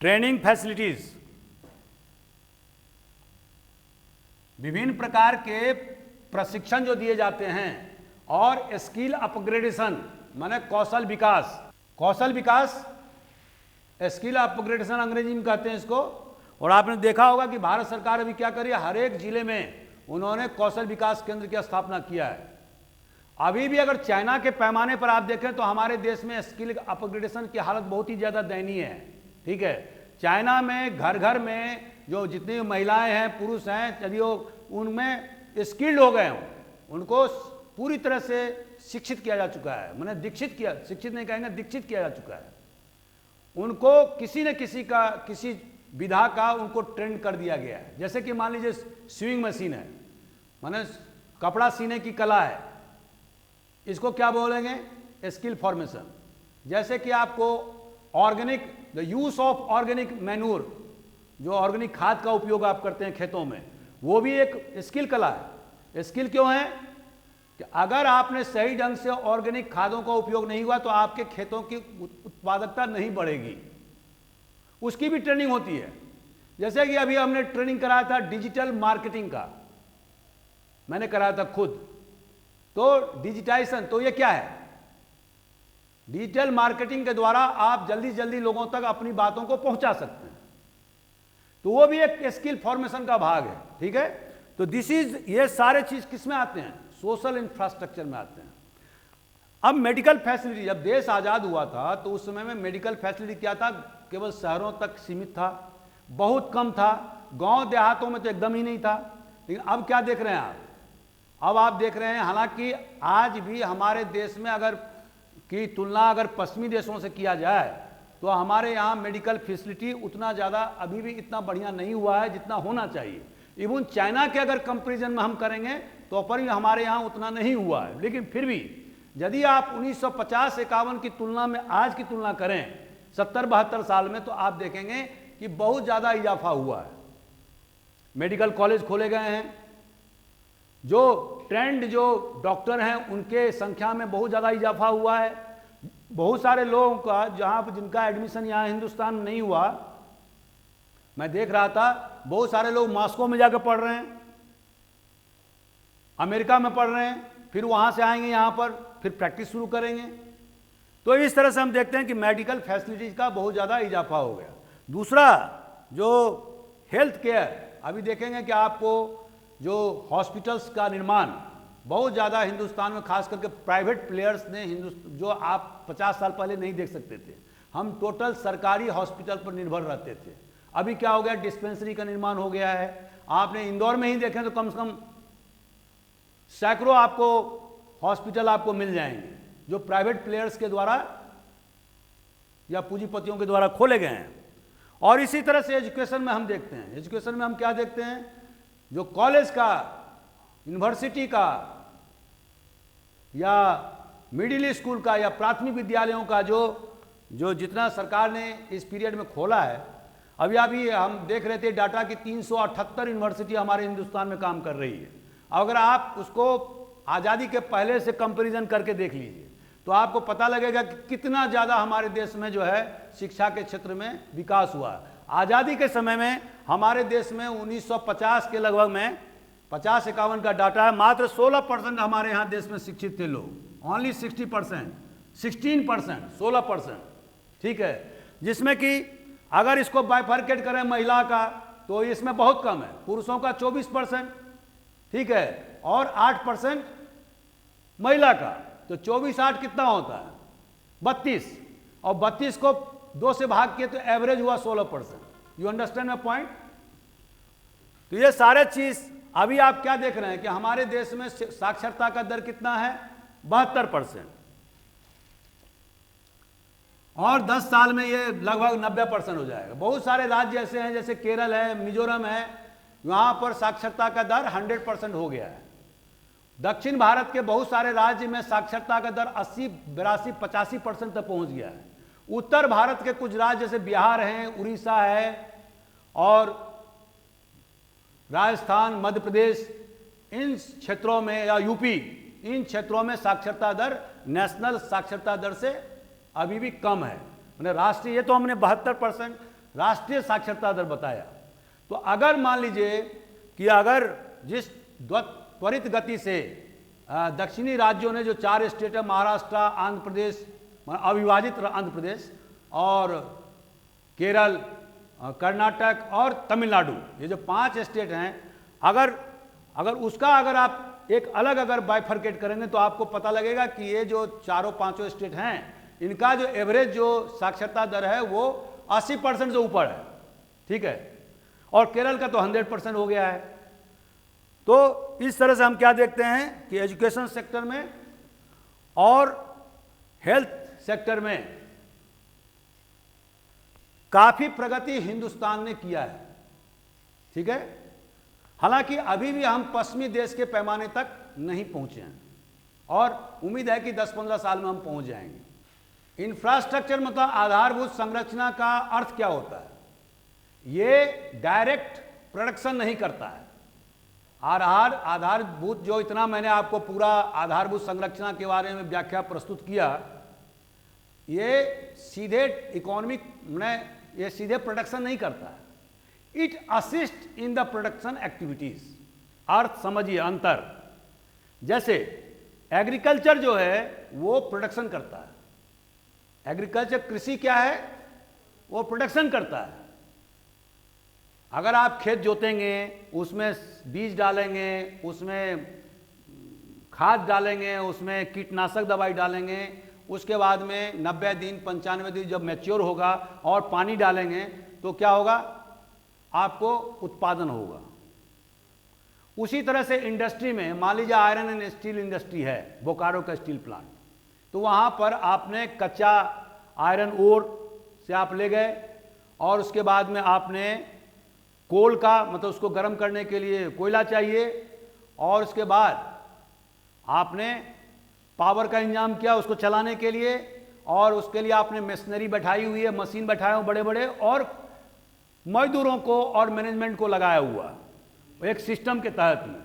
ट्रेनिंग फैसिलिटीज, विभिन्न प्रकार के प्रशिक्षण जो दिए जाते हैं, और स्किल अपग्रेडेशन माने कौशल विकास, स्किल अपग्रेडेशन अंग्रेजी में कहते हैं इसको। और आपने देखा होगा कि भारत सरकार अभी क्या कर रही है, हर एक जिले में उन्होंने कौशल विकास केंद्र की स्थापना किया है। अभी भी अगर चाइना के पैमाने पर आप देखें तो हमारे देश में स्किल अपग्रेडेशन की हालत बहुत ही ज़्यादा दयनीय है, ठीक है। चाइना में घर घर में जो जितनी महिलाएं हैं, पुरुष हैं, यदि वो उनमें स्किल्ड हो गए हों, उनको पूरी तरह से शिक्षित किया जा चुका है, मैंने शिक्षित नहीं कहेंगे, दीक्षित किया जा चुका है। उनको किसी न किसी विधा का उनको ट्रेंड कर दिया गया है। जैसे कि मान लीजिए स्विंग मशीन है, माने कपड़ा सीने की कला है, इसको क्या बोलेंगे, स्किल फॉर्मेशन। जैसे कि आपको organic, the use of organic manure, जो ऑर्गेनिक खाद का उपयोग आप करते हैं खेतों में, वो भी एक स्किल कला है। स्किल क्यों है कि अगर आपने सही ढंग से ऑर्गेनिक खादों का उपयोग नहीं हुआ तो आपके खेतों की उत्पादकता नहीं बढ़ेगी, उसकी भी ट्रेनिंग होती है। जैसे कि अभी हमने ट्रेनिंग कराया था डिजिटल मार्केटिंग का, मैंने कराया था खुद। तो डिजिटाइजेशन, तो ये क्या है, डिजिटल मार्केटिंग के द्वारा आप जल्दी से जल्दी लोगों तक अपनी बातों को पहुंचा सकते हैं, तो वो भी एक स्किल फॉर्मेशन का भाग है, ठीक है। तो ये सारे चीज किस में आते हैं, सोशल इंफ्रास्ट्रक्चर में आते हैं। अब मेडिकल फैसिलिटी, जब देश आजाद हुआ था तो उस समय में मेडिकल फैसिलिटी क्या था, केवल शहरों तक सीमित था, बहुत कम था, गांव देहातों में तो एकदम ही नहीं था। लेकिन अब क्या देख रहे हैं आप, अब आप देख रहे हैं, हालांकि आज भी हमारे देश में अगर की तुलना अगर पश्चिमी देशों से किया जाए तो हमारे यहाँ मेडिकल फैसिलिटी उतना ज़्यादा अभी भी इतना बढ़िया नहीं हुआ है जितना होना चाहिए। इवन चाइना के अगर कंपैरिजन में हम करेंगे तो पर हमारे यहाँ उतना नहीं हुआ है। लेकिन फिर भी यदि आप 1950-51 की तुलना में आज की तुलना करें 70-72 साल में, तो आप देखेंगे कि बहुत ज़्यादा इजाफा हुआ है। मेडिकल कॉलेज खोले गए हैं, जो ट्रेंड जो डॉक्टर हैं उनके संख्या में बहुत ज़्यादा इजाफा हुआ है। बहुत सारे लोगों का जहाँ पर जिनका एडमिशन यहाँ हिंदुस्तान में नहीं हुआ, मैं देख रहा था बहुत सारे लोग मॉस्को में जाकर पढ़ रहे हैं, अमेरिका में पढ़ रहे हैं, फिर वहाँ से आएंगे यहाँ पर, फिर प्रैक्टिस शुरू करेंगे। तो इस तरह से हम देखते हैं कि मेडिकल फैसिलिटीज का बहुत ज़्यादा इजाफा हो गया। दूसरा जो हेल्थ केयर, अभी देखेंगे कि आपको जो हॉस्पिटल्स का निर्माण बहुत ज़्यादा हिंदुस्तान में, खास करके प्राइवेट प्लेयर्स ने जो आप 50 साल पहले नहीं देख सकते थे। हम टोटल सरकारी हॉस्पिटल पर निर्भर रहते थे। अभी क्या हो गया, डिस्पेंसरी का निर्माण हो गया है। आपने इंदौर में ही देखें तो कम से कम सैकड़ों आपको हॉस्पिटल आपको मिल जाएंगे जो प्राइवेट प्लेयर्स के द्वारा या पूंजीपतियों के द्वारा खोले गए हैं। और इसी तरह से एजुकेशन में हम देखते हैं, एजुकेशन में हम क्या देखते हैं, जो कॉलेज का, यूनिवर्सिटी का या मिडिल स्कूल का या प्राथमिक विद्यालयों का जो जितना सरकार ने इस पीरियड में खोला है, अभी हम देख रहे थे डाटा कि 378 यूनिवर्सिटी हमारे हिंदुस्तान में काम कर रही है। अगर आप उसको आज़ादी के पहले से कंपैरिजन करके देख लीजिए तो आपको पता लगेगा कि कितना ज़्यादा हमारे देश में जो है शिक्षा के क्षेत्र में विकास हुआ। आज़ादी के समय में हमारे देश में 1950 के लगभग में 50-51 का डाटा है, मात्र 16% हमारे यहाँ देश में शिक्षित थे लोग, ओनली 16%, 16%, ठीक है। जिसमें कि अगर इसको बाइफर्केट करें महिला का तो इसमें बहुत कम है, पुरुषों का 24%, ठीक है, और 8% महिला का, तो 24-8 कितना होता है, 32, और 32 को 2 से भाग किए तो एवरेज हुआ 16%। You understand my point. तो ये सारे चीज अभी आप क्या देख रहे हैं कि हमारे देश में साक्षरता का दर कितना है, 72%, और 10 साल में ये लगभग 90% हो जाएगा। बहुत सारे राज्य ऐसे हैं जैसे केरल है, मिजोरम है, वहां पर साक्षरता का दर 100% हो गया है। दक्षिण भारत के बहुत सारे राज्य में साक्षरता का दर 80, 82, 85% तक पहुंच गया है। उत्तर भारत के कुछ राज्य जैसे बिहार है, उड़ीसा है और राजस्थान, मध्य प्रदेश, इन क्षेत्रों में, या यूपी, इन क्षेत्रों में साक्षरता दर नेशनल साक्षरता दर से अभी भी कम है। मैंने राष्ट्रीय, ये तो हमने 72% राष्ट्रीय साक्षरता दर बताया। तो अगर मान लीजिए कि अगर जिस त्वरित गति से दक्षिणी राज्यों ने, जो 4 स्टेट है, महाराष्ट्र, आंध्र प्रदेश, अविभाजित आंध्र प्रदेश, और केरल, कर्नाटक और तमिलनाडु, ये जो 5 स्टेट हैं, अगर उसका अगर आप एक अलग अगर बाइफर्केट करेंगे तो आपको पता लगेगा कि ये जो 4-5 स्टेट हैं, इनका जो एवरेज जो साक्षरता दर है वो 80% से ऊपर है, ठीक है, और केरल का तो 100% हो गया है। तो इस तरह से हम क्या देखते हैं कि एजुकेशन सेक्टर में और हेल्थ सेक्टर में काफी प्रगति हिंदुस्तान ने किया है, ठीक है। हालांकि अभी भी हम पश्चिमी देश के पैमाने तक नहीं पहुंचे हैं और उम्मीद है कि 10-15 साल में हम पहुंच जाएंगे। इंफ्रास्ट्रक्चर मतलब आधारभूत संरचना का अर्थ क्या होता है, ये डायरेक्ट प्रोडक्शन नहीं करता है। आधारभूत, जो इतना मैंने आपको पूरा आधारभूत संरचना के बारे में व्याख्या प्रस्तुत किया, ये सीधे इकोनॉमिक में, ये सीधे प्रोडक्शन नहीं करता है, it assist in the production activities. अर्थ समझिए अंतर। जैसे एग्रीकल्चर जो है वो प्रोडक्शन करता है, एग्रीकल्चर, कृषि क्या है, वो प्रोडक्शन करता है। अगर आप खेत जोतेंगे, उसमें बीज डालेंगे, उसमें खाद डालेंगे, उसमें कीटनाशक दवाई डालेंगे, उसके बाद में 90 दिन 95 दिन जब मैच्योर होगा और पानी डालेंगे तो क्या होगा, आपको उत्पादन होगा। उसी तरह से इंडस्ट्री में, मान लीजिए आयरन एंड स्टील इंडस्ट्री है, बोकारो का स्टील प्लांट, तो वहाँ पर आपने कच्चा आयरन ओर से आप ले गए और उसके बाद में आपने कोल का, मतलब उसको गर्म करने के लिए कोयला चाहिए, और उसके बाद आपने पावर का इंतजाम किया उसको चलाने के लिए, और उसके लिए आपने मशीनरी बैठाई हुई है, मशीन बैठाए हुए बड़े बड़े, और मजदूरों को और मैनेजमेंट को लगाया हुआ एक सिस्टम के तहत में।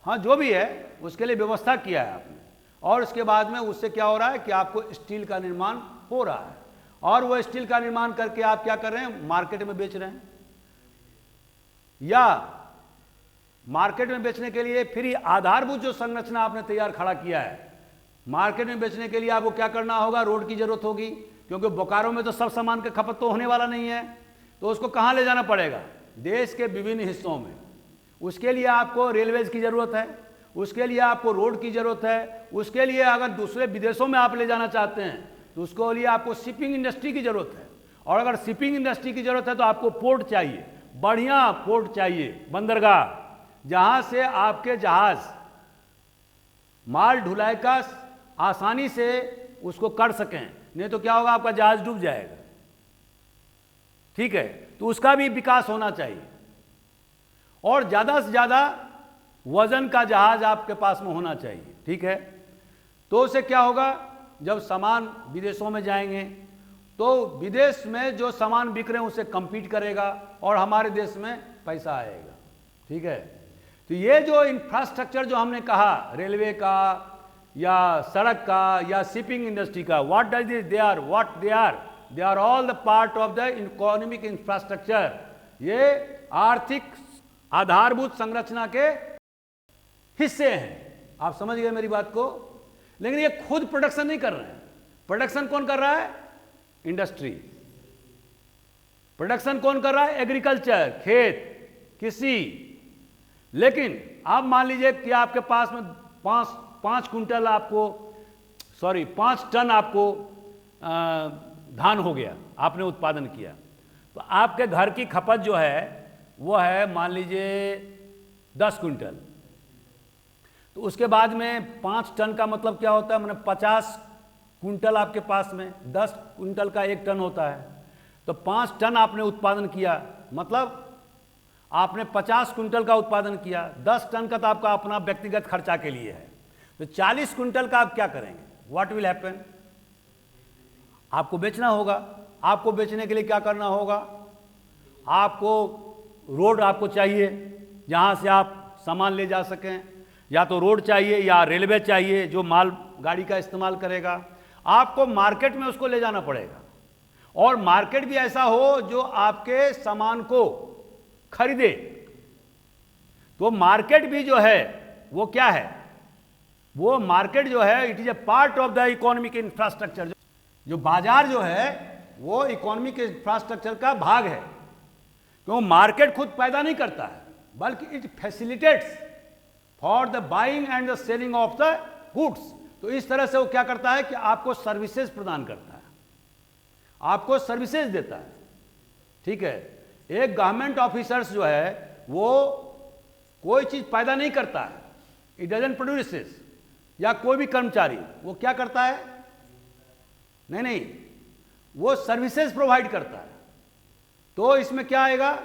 हाँ, जो भी है उसके लिए व्यवस्था किया है आपने, और उसके बाद में उससे क्या हो रहा है कि आपको स्टील का निर्माण हो रहा है, और वो स्टील का निर्माण करके आप क्या कर रहे हैं, मार्केट में बेच रहे हैं, या मार्केट में बेचने के लिए फिर आधारभूत जो संरचना आपने तैयार खड़ा किया है, मार्केट में बेचने के लिए आपको क्या करना होगा, रोड की जरूरत होगी, क्योंकि बोकारो में तो सब सामान का खपत तो होने वाला नहीं है, तो उसको कहाँ ले जाना पड़ेगा, देश के विभिन्न हिस्सों में। उसके लिए आपको रेलवेज की जरूरत है, उसके लिए आपको रोड की जरूरत है, उसके लिए अगर दूसरे विदेशों में आप ले जाना चाहते हैं तो उसके लिए आपको शिपिंग इंडस्ट्री की जरूरत है, और अगर शिपिंग इंडस्ट्री की जरूरत है तो आपको पोर्ट चाहिए, बढ़िया पोर्ट चाहिए, बंदरगाह, जहां से आपके जहाज माल ढुलाई का आसानी से उसको कर सकें, नहीं तो क्या होगा, आपका जहाज डूब जाएगा। ठीक है, तो उसका भी विकास होना चाहिए, और ज्यादा से ज्यादा वजन का जहाज आपके पास में होना चाहिए। ठीक है, तो उससे क्या होगा, जब सामान विदेशों में जाएंगे तो विदेश में जो सामान बिक रहे हैं उससे compete करेगा और हमारे देश में पैसा आएगा। ठीक है, तो ये जो इंफ्रास्ट्रक्चर जो हमने कहा, रेलवे का या सड़क का या शिपिंग इंडस्ट्री का, what does this they are, what they are all the part of the economic infrastructure. ये आर्थिक आधारभूत संरचना के हिस्से हैं। आप समझ गए मेरी बात को। लेकिन ये खुद प्रोडक्शन नहीं कर रहे हैं। प्रोडक्शन कौन कर रहा है, इंडस्ट्री। प्रोडक्शन कौन कर रहा है, एग्रीकल्चर, खेत, कृषि। लेकिन आप मान लीजिए कि आपके पास में 5 क्विंटल आपको, सॉरी 5 टन आपको धान हो गया, आपने उत्पादन किया, तो आपके घर की खपत जो है वो है मान लीजिए 10 क्विंटल। तो उसके बाद में 5 टन का मतलब क्या होता है, मैंने 50 क्विंटल आपके पास में, 10 क्विंटल का 1 टन होता है, तो 5 टन आपने उत्पादन किया, मतलब आपने 50 क्विंटल का उत्पादन किया। 10 टन का तो आपका अपना व्यक्तिगत खर्चा के लिए है, तो 40 क्विंटल का आप क्या करेंगे, व्हाट विल हैपन, आपको बेचना होगा। आपको बेचने के लिए क्या करना होगा, आपको रोड आपको चाहिए जहां से आप सामान ले जा सकें, या तो रोड चाहिए या रेलवे चाहिए जो माल गाड़ी का इस्तेमाल करेगा। आपको मार्केट में उसको ले जाना पड़ेगा, और मार्केट भी ऐसा हो जो आपके सामान को खरीदे। तो मार्केट भी जो है वो क्या है, वो मार्केट जो है it is a part of the economic infrastructure. जो बाजार जो है वो इकोनॉमिक इंफ्रास्ट्रक्चर का भाग है, क्यों मार्केट खुद पैदा नहीं करता है, बल्कि it facilitates for the buying and the selling of the goods. तो इस तरह से वो क्या करता है कि आपको सर्विसेज प्रदान करता है, आपको सर्विसेज देता है। ठीक है, एक गवर्नमेंट ऑफिसर्स जो है वो कोई चीज पैदा नहीं करता है, इट डजंट प्रोड्यूसेस, या कोई भी कर्मचारी वो क्या करता है, नहीं, वो सर्विसेज प्रोवाइड करता है। तो इसमें क्या आएगा,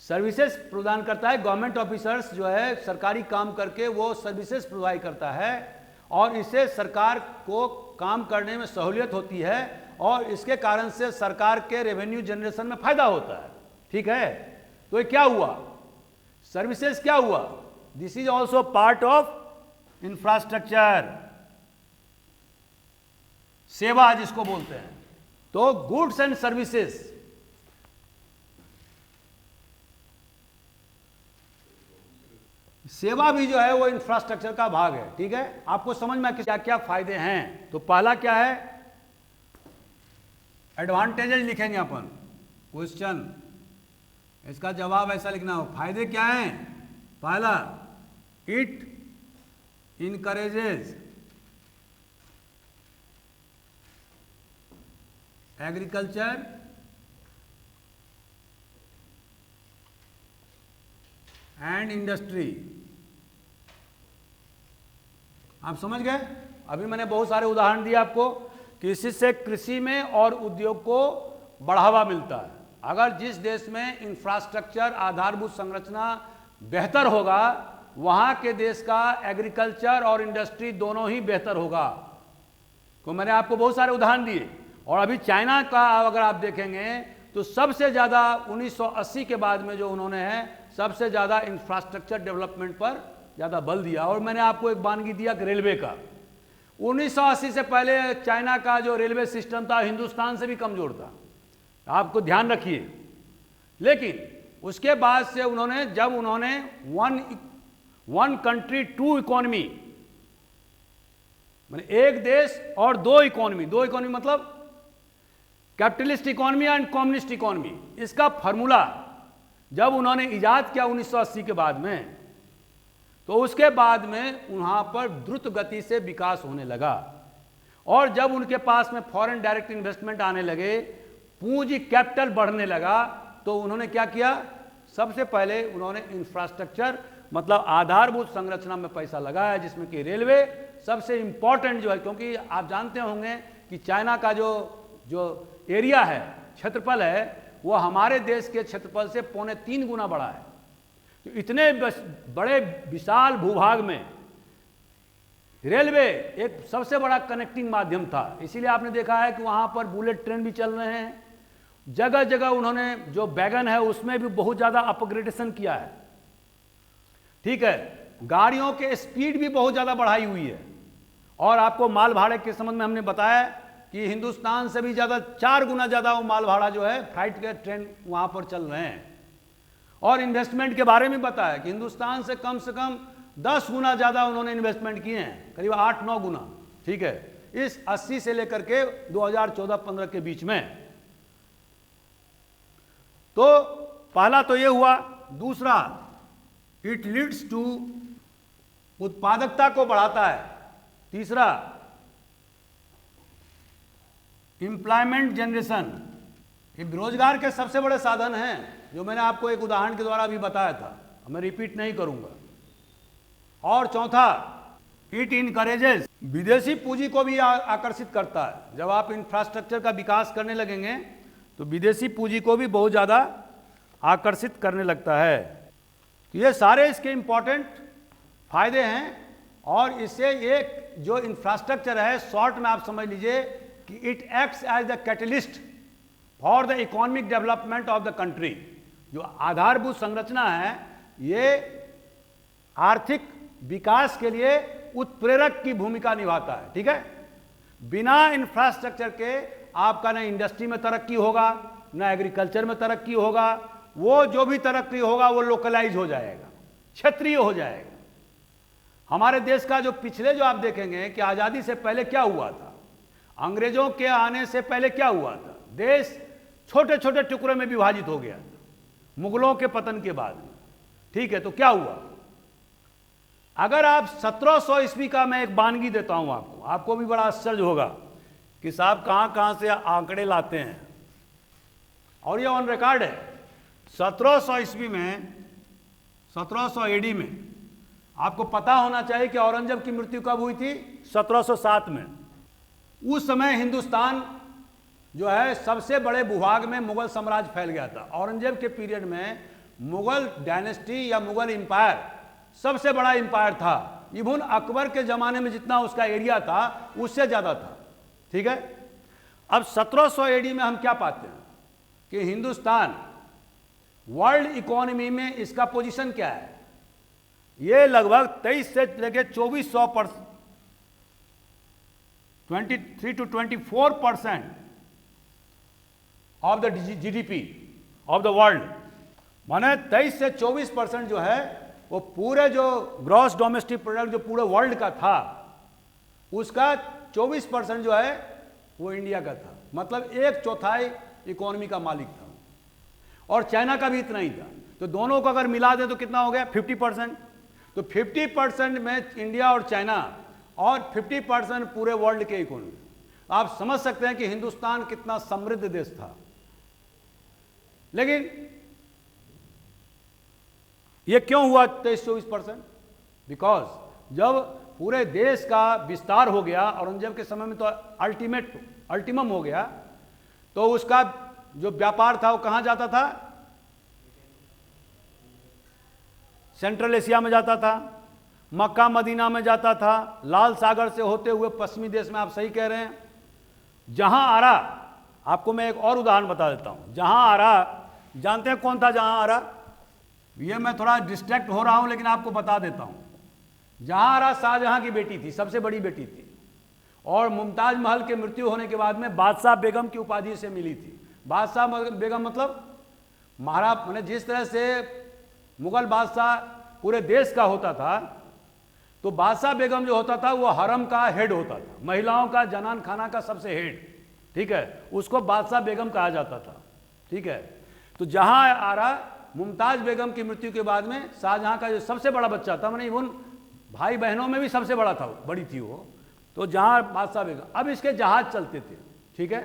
सर्विसेज प्रदान करता है। गवर्नमेंट ऑफिसर्स जो है सरकारी काम करके वो सर्विसेज प्रोवाइड करता है, और इससे सरकार को काम करने में सहूलियत होती है, और इसके कारण से सरकार के रेवेन्यू जनरेशन में फायदा होता है। ठीक है, तो ये क्या हुआ, सर्विसेज क्या हुआ, this is also part of infrastructure, सेवा जिसको बोलते हैं। तो गुड्स एंड सर्विसेज, सेवा भी जो है वो इंफ्रास्ट्रक्चर का भाग है। ठीक है, आपको समझ में क्या क्या फायदे हैं। तो पहला क्या है, एडवांटेजेस लिखेंगे अपन, क्वेश्चन, इसका जवाब ऐसा लिखना हो। फायदे क्या हैं, पहला, it encourages agriculture and industry. आप समझ गए। अभी मैंने बहुत सारे उदाहरण दिए आपको कि इससे कृषि में और उद्योग को बढ़ावा मिलता है। अगर जिस देश में इंफ्रास्ट्रक्चर आधारभूत संरचना बेहतर होगा, वहां के देश का एग्रीकल्चर और इंडस्ट्री दोनों ही बेहतर होगा। तो मैंने आपको बहुत सारे उदाहरण दिए। और अभी चाइना का अगर आप देखेंगे तो सबसे ज़्यादा 1980 के बाद में जो उन्होंने है सबसे ज़्यादा इंफ्रास्ट्रक्चर डेवलपमेंट पर ज़्यादा बल दिया। और मैंने आपको एक वानगी दिया कि रेलवे का, 1980 से पहले चाइना का जो रेलवे सिस्टम था हिंदुस्तान से भी कमज़ोर था, आपको ध्यान रखिए। लेकिन उसके बाद से उन्होंने, जब उन्होंने वन कंट्री टू इकोनॉमी माने एक देश और दो इकोनॉमी मतलब capitalist economy and communist economy. इसका फार्मूला जब उन्होंने इजाद किया 1980 के बाद में, तो उसके बाद में वहां पर द्रुत गति से विकास होने लगा। और जब उनके पास में फॉरेन डायरेक्ट इन्वेस्टमेंट आने लगे, पूंजी कैपिटल बढ़ने लगा, तो उन्होंने क्या किया? सबसे पहले उन्होंने इंफ्रास्ट्रक्चर मतलब आधारभूत संरचना में पैसा लगाया, जिसमें कि रेलवे सबसे इंपॉर्टेंट जो है, क्योंकि आप जानते होंगे कि चाइना का जो एरिया है, क्षेत्रफल है, वो हमारे देश के क्षेत्रफल से 3.25 गुना बड़ा है। तो इतने बड़े विशाल भूभाग में रेलवे एक सबसे बड़ा कनेक्टिंग माध्यम था। इसीलिए आपने देखा है कि वहां पर बुलेट ट्रेन भी चल रहे हैं, जगह जगह उन्होंने जो वैगन है उसमें भी बहुत ज़्यादा अपग्रेडेशन किया है। ठीक है, गाड़ियों के स्पीड भी बहुत ज़्यादा बढ़ाई हुई है। और आपको माल भाड़े के संबंध में हमने बताया कि हिंदुस्तान से भी ज़्यादा 4 गुना ज़्यादा वो माल भाड़ा जो है फ्लाइट के ट्रेन वहाँ पर चल रहे हैं। और इन्वेस्टमेंट के बारे में बताया कि हिंदुस्तान से कम 10 गुना ज़्यादा उन्होंने इन्वेस्टमेंट किए हैं, करीब 8-9 गुना। ठीक है, इस 80 से लेकर के 2014-15 के बीच में। तो पहला तो ये हुआ। दूसरा, इट लीड्स टू उत्पादकता को बढ़ाता है। तीसरा, एम्प्लॉयमेंट जनरेशन, ये रोजगार के सबसे बड़े साधन हैं, जो मैंने आपको एक उदाहरण के द्वारा भी बताया था, मैं रिपीट नहीं करूंगा। और चौथा, इट इनकरेजेस, विदेशी पूंजी को भी आकर्षित करता है। जब आप इंफ्रास्ट्रक्चर का विकास करने लगेंगे तो विदेशी पूंजी को भी बहुत ज़्यादा आकर्षित करने लगता है। तो ये सारे इसके इंपॉर्टेंट फायदे हैं। और इससे एक जो इंफ्रास्ट्रक्चर है, शॉर्ट में आप समझ लीजिए कि it acts as the catalyst for the economic development of the country. जो आधारभूत संरचना है, ये आर्थिक विकास के लिए उत्प्रेरक की भूमिका निभाता है। ठीक है, बिना इंफ्रास्ट्रक्चर के आपका ना इंडस्ट्री में तरक्की होगा, ना एग्रीकल्चर में तरक्की होगा। वो जो भी तरक्की होगा वो लोकलाइज हो जाएगा, क्षेत्रीय हो जाएगा। हमारे देश का जो पिछले जो आप देखेंगे कि आज़ादी से पहले क्या हुआ था, अंग्रेजों के आने से पहले क्या हुआ था, देश छोटे छोटे टुकड़ों में विभाजित हो गया था मुगलों के पतन के बाद में। ठीक है, तो क्या हुआ? अगर आप 1700 ईस्वी का मैं एक वानगी देता हूं आपको भी बड़ा आश्चर्य होगा कि साहब कहां से आंकड़े लाते हैं, और ये ऑन रिकॉर्ड है। 1700 ईस्वी में, 1700 एडी में, आपको पता होना चाहिए कि औरंगजेब की मृत्यु कब हुई थी? 1707 में। उस समय हिंदुस्तान जो है सबसे बड़े भूभाग में मुगल साम्राज्य फैल गया था। औरंगजेब के पीरियड में मुगल डायनेस्टी या मुगल एम्पायर सबसे बड़ा एम्पायर था। इवन अकबर के ज़माने में जितना उसका एरिया था उससे ज़्यादा था। ठीक है, अब 1700 एडी में हम क्या पाते हैं कि हिंदुस्तान वर्ल्ड इकोनॉमी में इसका पोजीशन क्या है? ये लगभग 23 से लेकर 2400%, 23 to 24% of the GDP of the world. माने 23 से 24% जो है वो पूरे जो ग्रॉस डोमेस्टिक प्रोडक्ट जो पूरे वर्ल्ड का था, उसका 24% जो है वो इंडिया का था। मतलब 1/4 इकोनॉमी का मालिक था। और चाइना का भी इतना ही था। तो दोनों को अगर मिला दें तो कितना हो गया? 50%। तो 50% में इंडिया और चाइना, और 50% पूरे वर्ल्ड के इकोनॉमी। आप समझ सकते हैं कि हिंदुस्तान कितना समृद्ध देश था। लेकिन ये क्यों हुआ 23-24%? बिकॉज जब पूरे देश का विस्तार हो गया, औरंगजेब के समय में तो अल्टीमम हो गया, तो उसका जो व्यापार था वो कहां जाता था? सेंट्रल एशिया में जाता था, मक्का मदीना में जाता था, लाल सागर से होते हुए पश्चिमी देश में। आप सही कह रहे हैं। जहां आरा, आपको मैं एक और उदाहरण बता देता हूं। जहां आरा, जानते हैं कौन था जहां आरा? ये मैं थोड़ा डिस्ट्रैक्ट हो रहा हूं लेकिन आपको बता देता हूं। जहां आरा शाहजहां की बेटी थी, सबसे बड़ी बेटी थी, और मुमताज महल के मृत्यु होने के बाद में बादशाह बेगम की उपाधि से मिली थी। बादशाह बेगम मतलब मैंने जिस तरह से मुगल बादशाह पूरे देश का होता था, तो बादशाह बेगम जो होता था वो हरम का हेड होता था, महिलाओं का जनान खाना का सबसे हेड, ठीक है, उसको बादशाह बेगम कहा जाता था, ठीक है। तो जहां आ रहा मुमताज बेगम की मृत्यु के बाद में शाहजहां का जो सबसे बड़ा बच्चा था, मैंने उन भाई बहनों में भी सबसे बड़ा था, बड़ी थी वो, तो जहां बादशाह बेगम, अब इसके जहाज चलते थे, ठीक है,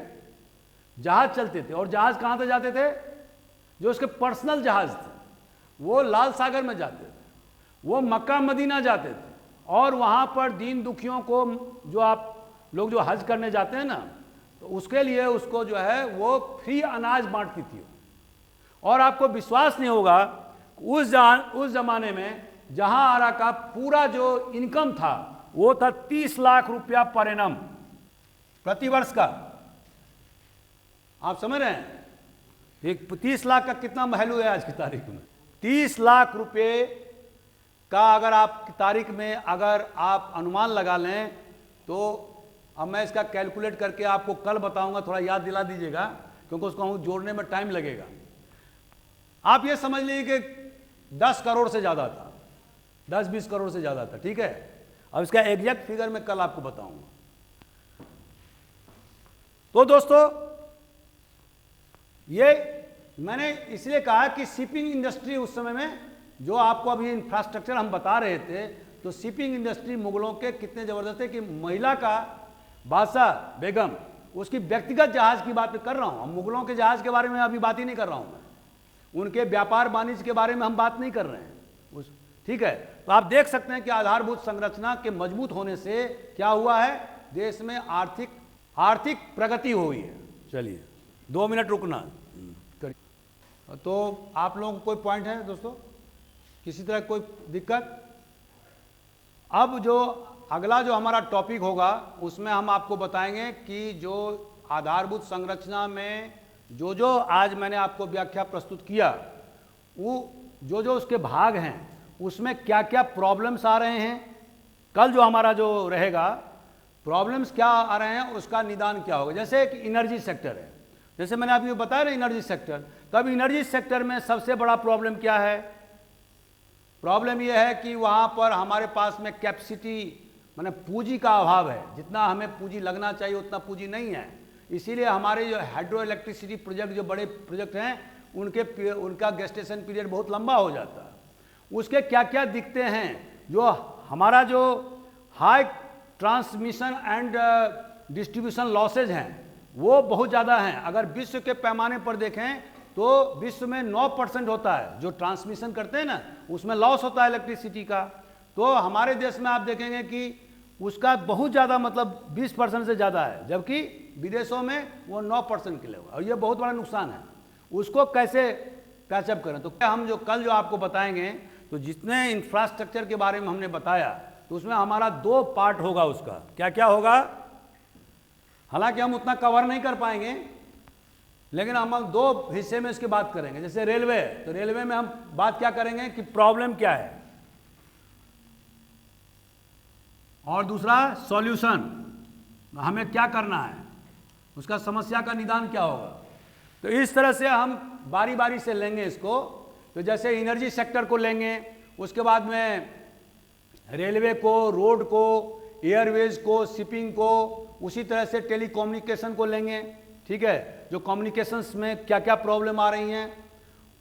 जहाज चलते थे, और जहाज कहां से जाते थे, जो उसके पर्सनल जहाज थे वो लाल सागर में जाते थे, वो मक्का मदीना जाते थे, और वहां पर दीन दुखियों को, जो आप लोग जो हज करने जाते हैं ना, तो उसके लिए उसको जो है वो फ्री अनाज बांटती थी। और आपको विश्वास नहीं होगा, उस जमाने में जहां आरा का पूरा जो इनकम था वो था 30 लाख रुपया पर एनम, प्रतिवर्ष का। आप समझ रहे हैं, एक 30 लाख का कितना वैल्यू है आज की तारीख में। 30 लाख रुपए का अगर आप की तारीख में अगर आप अनुमान लगा लें, तो अब मैं इसका कैलकुलेट करके आपको कल बताऊंगा, थोड़ा याद दिला दीजिएगा, क्योंकि उसको जोड़ने में टाइम लगेगा। आप ये समझ लीजिए कि 10 करोड़ से ज़्यादा था, 10-20 करोड़ से ज़्यादा था, ठीक है। अब इसका एग्जैक्ट फिगर मैं कल आपको बताऊंगा। तो दोस्तों, ये मैंने इसलिए कहा कि शिपिंग इंडस्ट्री उस समय में, जो आपको अभी इंफ्रास्ट्रक्चर हम बता रहे थे, तो शिपिंग इंडस्ट्री मुगलों के कितने ज़बरदस्त है कि महिला का बादशाह बेगम, उसकी व्यक्तिगत जहाज की बात कर रहा हूँ, हम मुगलों के जहाज के बारे में अभी बात ही नहीं कर रहा हूँ मैं, उनके व्यापार वाणिज्य के बारे में हम बात नहीं कर रहे हैं उस, ठीक है। तो आप देख सकते हैं कि आधारभूत संरचना के मजबूत होने से क्या हुआ है, देश में आर्थिक प्रगति हुई है। चलिए 2 मिनट रुकना करिए। तो आप लोगों को कोई पॉइंट है दोस्तों, किसी तरह कोई दिक्कत? अब जो अगला जो हमारा टॉपिक होगा उसमें हम आपको बताएंगे कि जो आधारभूत संरचना में जो आज मैंने आपको व्याख्या प्रस्तुत किया, वो जो उसके भाग हैं उसमें क्या क्या प्रॉब्लम्स आ रहे हैं, कल जो हमारा जो रहेगा प्रॉब्लम्स क्या आ रहे हैं, उसका निदान क्या होगा। जैसे कि एनर्जी सेक्टर है, जैसे मैंने आपको बताया ना एनर्जी सेक्टर, तब एनर्जी सेक्टर में सबसे बड़ा प्रॉब्लम क्या है, प्रॉब्लम यह है कि वहाँ पर हमारे पास में कैपेसिटी माने पूंजी का अभाव है, जितना हमें पूंजी लगना चाहिए उतना पूंजी नहीं है। इसीलिए हमारे जो हाइड्रो इलेक्ट्रिसिटी प्रोजेक्ट, जो बड़े प्रोजेक्ट हैं, उनका गेस्टेशन पीरियड बहुत लंबा हो जाता है। उसके क्या क्या दिखते हैं, जो हमारा जो high transmission and distribution losses हैं वो बहुत ज़्यादा हैं। अगर विश्व के पैमाने पर देखें तो विश्व में 9% होता है जो ट्रांसमिशन करते हैं ना, उसमें लॉस होता है इलेक्ट्रिसिटी का। तो हमारे देश में आप देखेंगे कि उसका बहुत ज़्यादा मतलब 20% से ज़्यादा है, जबकि विदेशों में वो 9% के लेवल, और ये बहुत बड़ा नुकसान है। उसको कैसे पैचअप करें, तो हम जो कल जो आपको बताएंगे, तो जितने इंफ्रास्ट्रक्चर के बारे में हमने बताया, तो उसमें हमारा 2 पार्ट होगा। उसका क्या क्या होगा, हालांकि हम उतना कवर नहीं कर पाएंगे, लेकिन हम 2 हिस्से में इसकी बात करेंगे। जैसे रेलवे, तो रेलवे में हम बात क्या करेंगे कि प्रॉब्लम क्या है, और दूसरा सॉल्यूशन, हमें क्या करना है, उसका समस्या का निदान क्या होगा। तो इस तरह से हम बारी बारी से लेंगे इसको। तो जैसे एनर्जी सेक्टर को लेंगे, उसके बाद में रेलवे को, रोड को, एयरवेज को, शिपिंग को, उसी तरह से टेलीकम्युनिकेशन को लेंगे, ठीक है, जो कम्युनिकेशंस में क्या क्या प्रॉब्लम आ रही हैं।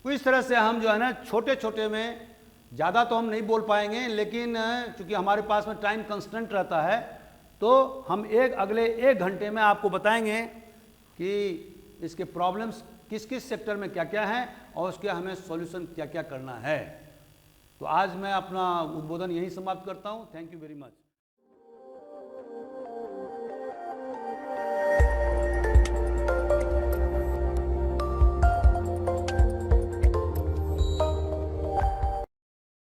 तो इस तरह से हम जो है ना छोटे छोटे में, ज़्यादा तो हम नहीं बोल पाएंगे, लेकिन चूँकि हमारे पास में टाइम कंस्टेंट रहता है, तो हम अगले 1 घंटे में आपको बताएंगे कि इसके प्रॉब्लम्स किस किस सेक्टर में क्या क्या हैं और उसके हमें सॉल्यूशन क्या क्या करना है। तो आज मैं अपना उद्बोधन यहीं समाप्त करता हूँ। Thank you very much.